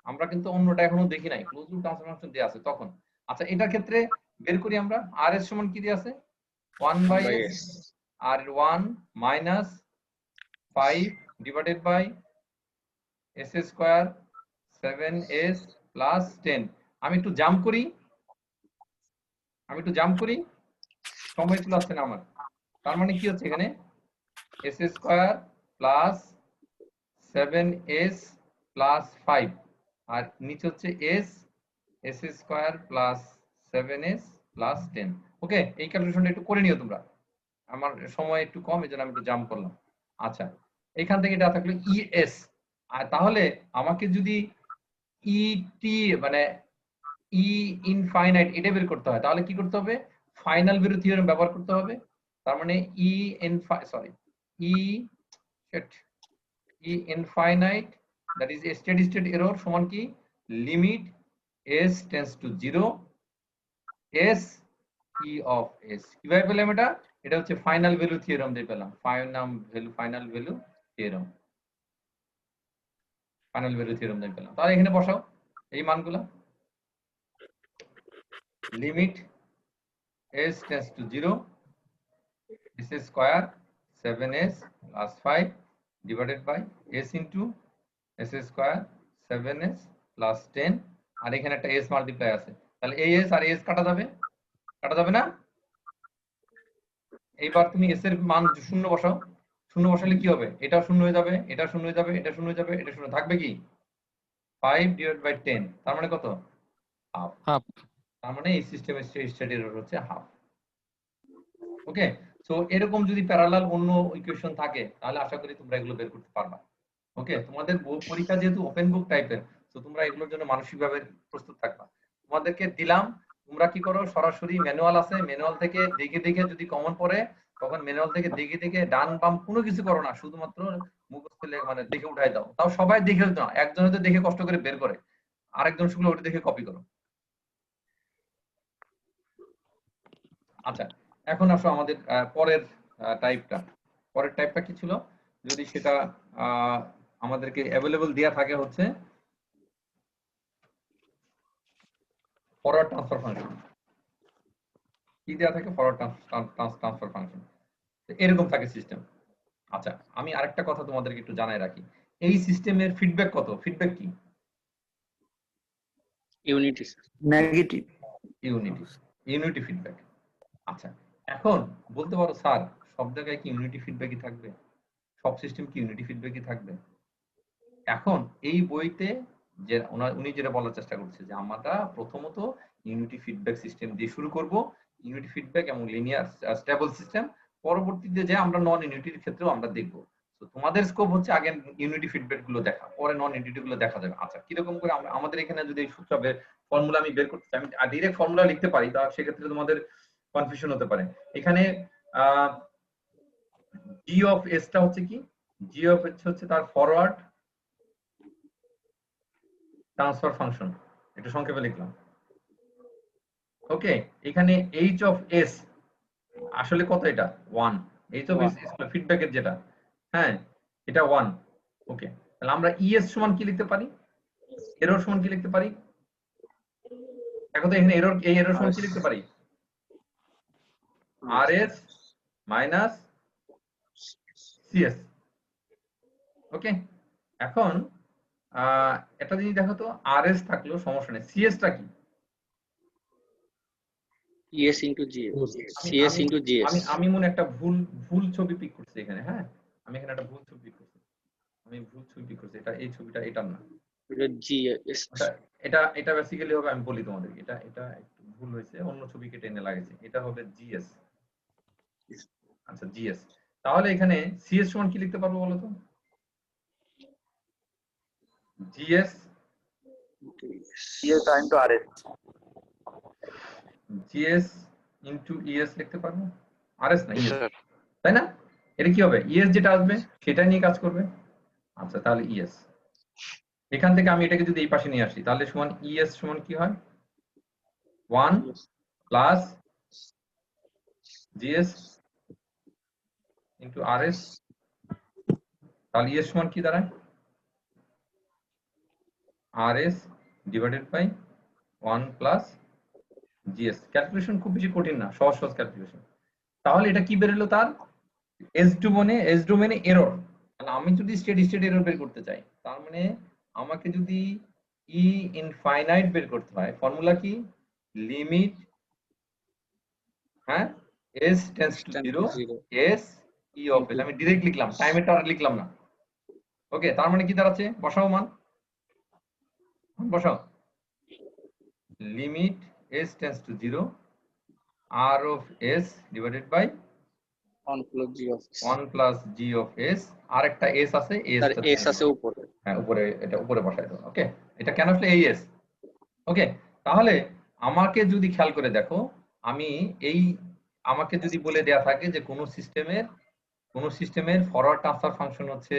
আমরা কিন্তু অন্যটা এখনো দেখি নাই, ক্লোজ লুপ ট্রান্সফার ফাংশন দেয়া আছে তখন। আচ্ছা, এটার ক্ষেত্রে বের করি আমরা। আরএস সমান কি দেয়া আছে? 1 বাই এস, আর 1 minus 5 divided by S square 7s plus 10। আমি একটু জাম্প করি, সময় চলে আসছে না আমার। তার মানে কি হচ্ছে এখানে? S square plus 7s plus 5, আর নিচে হচ্ছে S square plus 7s plus 10। ওকে, এই ক্যালকুলেশনটা একটু করে নিও তোমরা, আমার সময় একটু কম, এজন্য আমি একটু জাম্প করলাম। আচ্ছা, এখান থেকে এটা থাকলো ইএস। আর তাহলে আমাকে যদি ইটি মানে ই ইনফাইনাইট এটা বের করতে হয়, তাহলে কি করতে হবে? ফাইনাল ভ্যালু থিওরেম ব্যবহার করতে হবে। তার মানে e infinite that is steady state error সমান কি? Limit s tends to 0 s e of s। কিভাবে পেলাম এটা? এটা হচ্ছে ফাইনাল ভ্যালু থিওরেম দিয়ে পেলাম। ফাইনাল ভ্যালু থিওরেম দিয়ে পেলাম। তাহলে এখানে বসাও এই মানগুলা। Limit s tends to 0 s square 7s plus 5 divided by s into s square 7s plus 10, আর এখানে একটা s মাল্টিপ্লাই আছে। তাহলে এই s আর s কাটা যাবে না? এইবার তুমি s এর মান শূন্য বসাও। শূন্য বসালে কি হবে? এটা শূন্য হয়ে যাবে, এটা শূন্য হয়ে যাবে, এটা শূন্য হয়ে যাবে, এটা শূন্য থাকবে কি? 5 ডিভাইড বাই 10, তার মানে কত? হাফ। তার মানে এই সিস্টেমের স্টেডি এরর হচ্ছে হাফ। ওকে, সো এরকম যদি প্যারালাল অন্য ইকুয়েশন থাকে তাহলে আশা করি তোমরা এগুলো বের করতে পারবা। ওকে, তোমাদের পরীক্ষা যেহেতু ওপেন বুক টাইপের, তো তোমরা এগুলোর জন্য মানসিকভাবে প্রস্তুত থাকবা। তোমাদেরকে দিলাম, তোমরা কি করো? সরাসরি ম্যানুয়াল আছে, ম্যানুয়াল থেকে দেখে যদি কমন পড়ে তখন ম্যানুয়াল থেকে দেখে ডান বাম কোনো কিছু করো না, শুধুমাত্র মুখস্থ মানে দেখে উঠাই দাও। তাও সবাই দেখে না, একজন হয়তো দেখে কষ্ট করে বের করে, আরেকজন শুধু ওটা দেখে কপি করো। আচ্ছা, এখন আসো আমাদের পরের টাইপটা কি ছিল? যদি সেটা আমাদেরকে অ্যাভেলেবল দেয়া থাকে, হচ্ছে ফরওয়ার্ড ট্রান্সফার ফাংশন। কি দেয়া থাকে? Forward transfer function. এরকম থাকে সিস্টেম। আচ্ছা, আমি আরেকটা কথা তোমাদেরকে একটু জানাই রাখি, এই সিস্টেমের ফিডব্যাক কত? ফিডব্যাক কি? Unity, negative, unity feedback. আচ্ছা, এখন বলতে পারো স্যার সব জায়গায় কি ইউনিটি ফিডব্যাকই থাকবে? সব সিস্টেম কি ইউনিটি ফিডব্যাকই থাকবে? এখন এই বইতে যে উনি যেটা বলার চেষ্টা করছে যে আমরা প্রথমত ইউনিটি ফিডব্যাক সিস্টেম দিয়ে শুরু করব, ইউনিটি ফিডব্যাক এবং লিনিয়ার স্টেবল সিস্টেম, পরবর্তীতে যে আমরা নন ইউনিটির ক্ষেত্রেও আমরা দেখব। তো তোমাদের স্কোপ হচ্ছে আগে ইউনিটি ফিডব্যাক গুলো দেখা, পরে নন ইউনিটি গুলো দেখা যাবে। আচ্ছা, কিরকম করে আমাদের এখানে যদি এই সূত্র ফর্মুলা আমি বের করতে চাই, আমি ডাইরেক্ট ফর্মুলা লিখতে পারি, তা সেক্ষেত্রে তোমাদের কনফিউশন হতে পারে। এখানে জি অফ এস টা হচ্ছে কি? জি অফ এস হচ্ছে তার ফরওয়ার্ড ট্রান্সফার ফাংশন, একটু সংক্ষেপে লিখলাম। ওকে, এখানে এইচ অফ এস আসলে কত? এটা 1। এইচ অফ এস ফিডব্যাকের যেটা, হ্যাঁ এটা 1। ওকে, তাহলে আমরা ইএস সমান কি লিখতে পারি? এরর সমান কি লিখতে পারি? দেখো তো এখানে এই এরর সমান কি লিখতে পারি? RS minus CS. ওকে, এখন একটা জিনিস দেখো তো, আরএস থাকলো সমস্যা নেই, সিএস টা কি? ES into GS, CS into GS. আমি মনে একটা ভুল ছবি পিক করছি এখানে। হ্যাঁ, আমি এখানে একটা ভুল ছবি পিক করছি, এটা এই ছবিটা এটা না, এটা জিএস। এটা বেসিক্যালি হবে, আমি বলি তোমাদেরকে, এটা একটু ভুল হয়েছে, অন্য ছবি কেটে এনে লাগাইছে, এটা হবে জিএস। আচ্ছা, জিএস। তাহলে এখানে সিএস সমান কি লিখতে পারবো বলো তো? GS into RS, GS into ES লিখতে পারবো, আরএস না ইএস, তাই না? এটা কি হবে, ইএস যেটা আসবে সেটা নিয়ে কাজ করবে। আচ্ছা তাহলে ইএস, এখান থেকে আমি এটাকে যদি এই পাশে নিয়ে আসি তাহলে সমান ইএস সমান কি হয়, 1 প্লাস জিএস ইন্টু আরএস। তাহলে ইএস সমান কি দাঁড়ায়, RS divided by 1 plus GS. Calculation খুব বেশি কঠিন না, সহজ সহজ ক্যালকুলেশন। তাহলে এটা কি বেরোলো, তার এস ডোমেনে এরর। তাহলে আমি যদি স্টেডি স্টেট এরর বের করতে চাই, তার মানে আমাকে যদি ই ইনফাইনাইট বের করতে হয়, ফর্মুলা কি, লিমিট হ্যাঁ S tends to 0 S E of S. আমি ডাইরেক্ট লিখলাম, টাইমেরটা আর লিখলাম না। ওকে, তার মানে কি দাঁড়াচ্ছে, বসাও মান, বসাও, limit s tends to 0 R of s divided by 1 plus G of s. আর একটা এস আছে, এস আছে উপরে, হ্যাঁ উপরে, এটা উপরে বসাই দাও। ওকে, এটা কেন আসলে এই এস। ওকে, তাহলে আমাকে যদি খেয়াল করে দেখো, আমি এই আমাকে যদি বলে দেয়া থাকে যে কোন সিস্টেমের ফরওয়ার্ড ট্রান্সফার ফাংশন হচ্ছে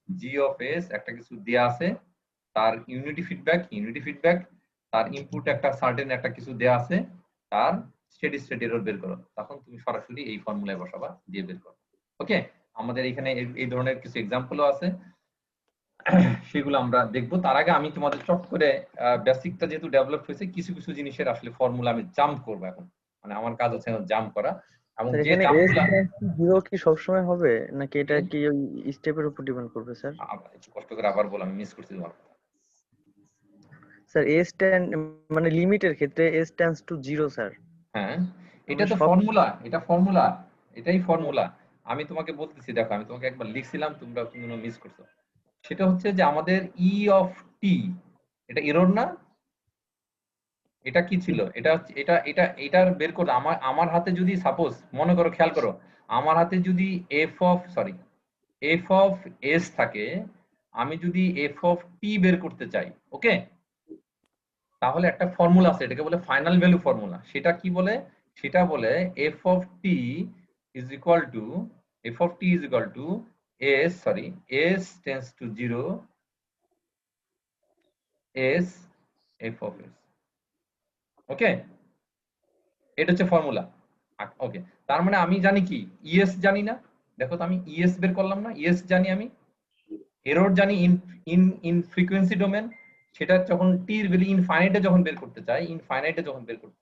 জি অফ এস, একটা কিছু দেয়া আছে, তার ইউনিটি ফিডব্যাক, তার ইনপুট একটা সার্টেন একটা কিছু দেয়া আছে, তার স্টেডি স্টেট এরর বের করো, তখন তুমি সরাসরি এই ফর্মুলায় বসাবা, দিয়ে বের করো। ওকে, আমাদের এখানে এই ধরনের কিছু এক্সাম্পলও আছে, সেগুলো আমরা দেখবো। তার আগে আমি তোমাদের চট করে বেসিকটা যেহেতু ডেভেলপ হয়েছে, কিছু কিছু জিনিসের আসলে ফর্মুলা আমি জাম্প করবো এখন, মানে আমার কাজ হচ্ছে জাম্প করা। এবং যে জাম্পগুলো জিরো কি সবসময় হবে নাকি এটা কি ওই স্টেপের উপর ডিপেন্ড করবে স্যার? একটু কষ্ট করে আবার বল, আমি মিস করছি তোমার। স্যার এস টেন মানে লিমিটের ক্ষেত্রে এস টেন্ডস টু 0 স্যার। হ্যাঁ, এটা তো ফর্মুলা, এটাই ফর্মুলা। আমি তোমাকে বলতেছি, দেখো আমি তোমাকে একবার লিখছিলাম, তোমরা মিস করছো। সেটা হচ্ছে যে আমাদের ই অফ টি, এটা এরর না, এটা কি ছিল, এটার বের করে আমার হাতে যদি সাপোজ মনে করো, খেয়াল করো, আমার হাতে যদি এফ অফ এস থাকে, আমি যদি এফ অফ টি বের করতে চাই, ওকে, তাহলে একটা ফর্মুলা আছে, এটাকে বলে ফাইনাল ভ্যালু ফর্মুলা। সেটা কি বলে, সেটা বলে f of t is equal to s tends to 0 s F of s. Okay, এটা হচ্ছে ফর্মুলা। ওকে, তার মানে আমি জানি কি, ইএস জানি না, দেখো তো আমি ইএস বের করলাম না, ইএস জানি আমি, এরর জানি ইন ফ্রিকোয়েন্সি ডোমেন, সেটা যখন টির ভ্যালু ইনফাইনাইটে যখন বের করতে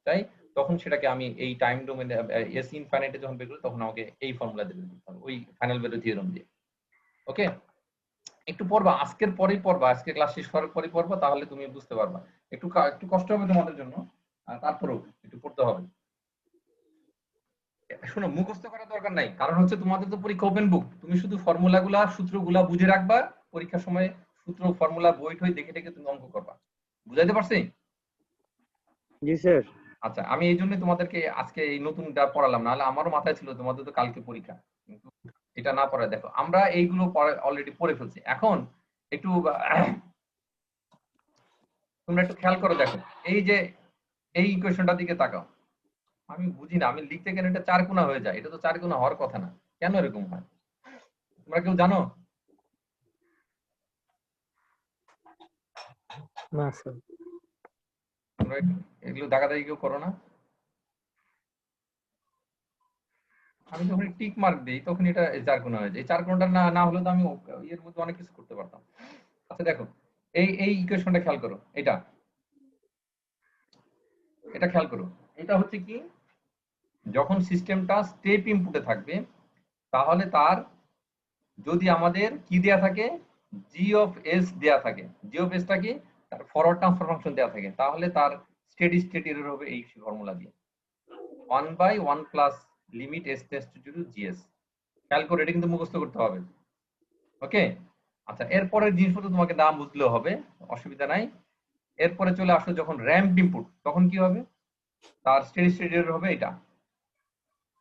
চাই, তখন সেটাকে আমি এই টাইম ডোমেনে এস ইনফাইনাইটে যখন বের করি, তখন আমাকে এই ফর্মুলা দিয়ে দিতে হবে, ওই ফাইনাল ভ্যালু থিওরেম দিয়ে। ওকে, একটু পড়বা, আজকের পরেই পড়বা, আজকে ক্লাস শেষ হওয়ার পরেই পড়বা, তাহলে তুমি বুঝতে পারবা। একটু কষ্ট হবে তোমাদের জন্য, তারপরেও একটু পড়তে হবে। শোনো, মুখস্থ করার দরকার নাই, কারণ হচ্ছে তোমাদের তো পরীক্ষা ওপেন বুক, তুমি শুধু ফর্মুলাগুলা সূত্রগুলা বুঝে রাখবা, পরীক্ষার সময় সূত্র ফর্মুলা বই ঠই দেখে দেখে তুমি অঙ্ক করবা। বুঝাইতে পারছি? জি স্যার। আচ্ছা, আমি এই জন্য তোমাদেরকে আজকে এই নতুনটা পড়ালাম, নাহলে আমারও মাথায় ছিল তোমাদের তো কালকে পরীক্ষা, কিন্তু এটা না পড়ায় দেখো আমরা এইগুলো অলরেডি পড়ে ফেলছি। এখন একটু তোমরা একটু খেয়াল করে দেখো, এই যে এই ইকুয়েশনটার দিকে তাকাও, আমি বুঝি না, আমি লিখতে কেন এটা 4 কোণা হয়ে যায়, এটা তো 4 কোণা হওয়ার কথা না, কেন এরকম হয় তোমরা কেউ জানো? না স্যার। তোমরা এগুলো দাগাদাগি কেউ করো না? আমি যখন টিক মার্ক দিই তখন এটা 4 কোণা হয়ে যায়। এই 4 কোণাটা না হলে তো আমি এর মধ্যে অনেক কিছু করতে পারতাম। আচ্ছা দেখো, এই ইকুয়েশনটা খেয়াল করো, এটা খেয়াল করো, এটা হচ্ছে কি, যখন সিস্টেমটা স্টেপ ইনপুটে থাকবে, তাহলে তার যদি আমাদের কি দেয়া থাকে, জি অফ এস দেয়া থাকে, জি অফ এসটা কি, তার ফরওয়ার্ড ট্রান্সফার ফাংশন দেয়া থাকে, তাহলে তার স্টেডি স্টেট এরর হবে এই ফর্মুলা দিয়ে, 1/1 plus limit s tends to 0 GS. খেয়াল করে, এটা কিন্তু মুখস্থ করতে হবে। ওকে, আচ্ছা, এরপরের জিনিসপত্র তোমাকে নাম বুঝলেও হবে, অসুবিধা নাই। এরপরে চলে আসো, যখন র্যাম্প ইনপুট, তখন কি হবে, তার স্টেডি স্টেট এরর হবে এটা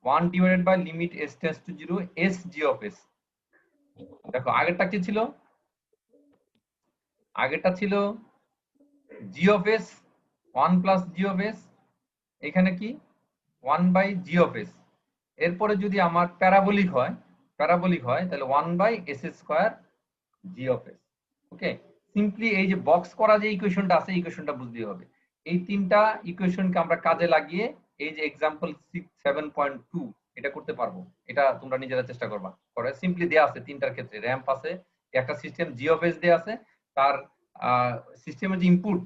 1 divided by limit s tends to 0 s G of s. দেখো আগেরটা কি ছিল, আগেরটা ছিল G of s 1 plus G of s, এখানে কি 1 বাই জি অফ এস। এরপরে যদি আমার প্যারাবোলিক হয়, প্যারাবোলিক হয় তাহলে 1/s² g of s। Okay, simply এই যে বক্স করা যে ইকুয়েশনটা আছে এই ইকুয়েশনটা বুঝতেই হবে। এই তিনটা ইকুয়েশনকে আমরা কাজে লাগিয়ে এই যে एग्जांपल 7.2 এটা করতে পারবো। এটা তোমরা নিজেরা চেষ্টা করবা করে। সিম্পলি দেয়া আছে তিনটার ক্ষেত্রে র‍্যাম্প আছে, একটা সিস্টেম g of s দেয়া আছে, তার সিস্টেমের যে ইনপুট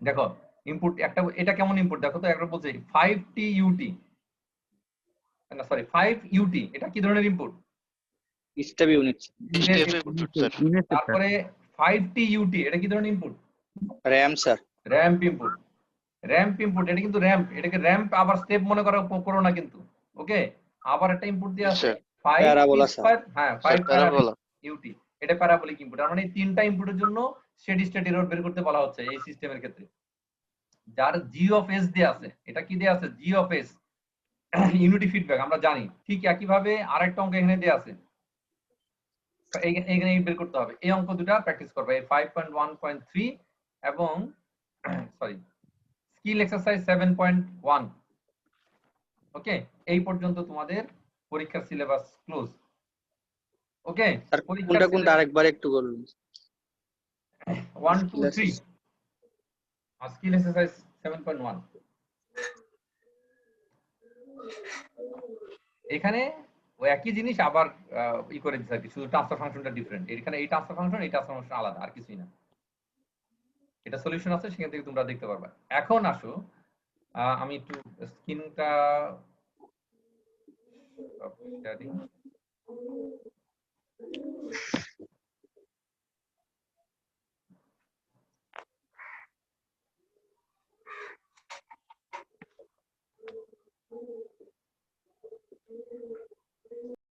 দেখো, ইনপুট একটা, এটা কেমন ইনপুট দেখো তো, একটা বলছে 5t ut, না সরি 5 ut, এটা কি ধরনের ইনপুট? স্টেপ ইউনিট, তারপরে 5t ut, এটা কি ধরনের input? RAM sir, ramp input. Ramp input, এটা কিন্তু র‍্যাম্প, এটাকে র‍্যাম্প আবার স্টেপ মনে করো না কিন্তু। ওকে, আবার একটা ইনপুট দিয়ে আছে 5 প্যারাবোলা স্যার, হ্যাঁ 5 প্যারাবোলা ut, এটা প্যারাবোলিক ইনপুট। তার মানে এই তিনটা ইনপুটের জন্য স্টেডি স্টেট এরর বের করতে বলা হচ্ছে এই সিস্টেমের ক্ষেত্রে। যার g of s দেয়া আছে, এটা কি দেয়া আছে? g of s unity feedback আমরা জানি। ঠিক একই ভাবে আরেকটা অঙ্ক এখানে দেয়া আছে, এখানে বের করতে হবে। এই অঙ্ক দুটো প্র্যাকটিস করবে, এই 5.1.3 এবং সরি স্কিল এক্সারসাইজ 7.1। ওকে, এই পর্যন্ত তোমাদের পরীক্ষার সিলেবাস ক্লোজ। ওকে, স্যার কোনটা কোনটা আরেকবার একটু বলুন। 1 2 3 আর স্কিল এক্সারসাইজ 7.1। এখানে ওই একই জিনিস আবার ই করে দিতে হবে, শুধু ট্রান্সফার ফাংশনটা ডিফারেন্ট। এখানে এই ট্রান্সফার ফাংশন, এই ট্রান্সফার ফাংশন আলাদা, আর কিছুই না। এটা সলিউশন আছে, সেখান থেকে তোমরা দেখতে পারবে। এখন আসো, আমি একটু স্ক্রিনটা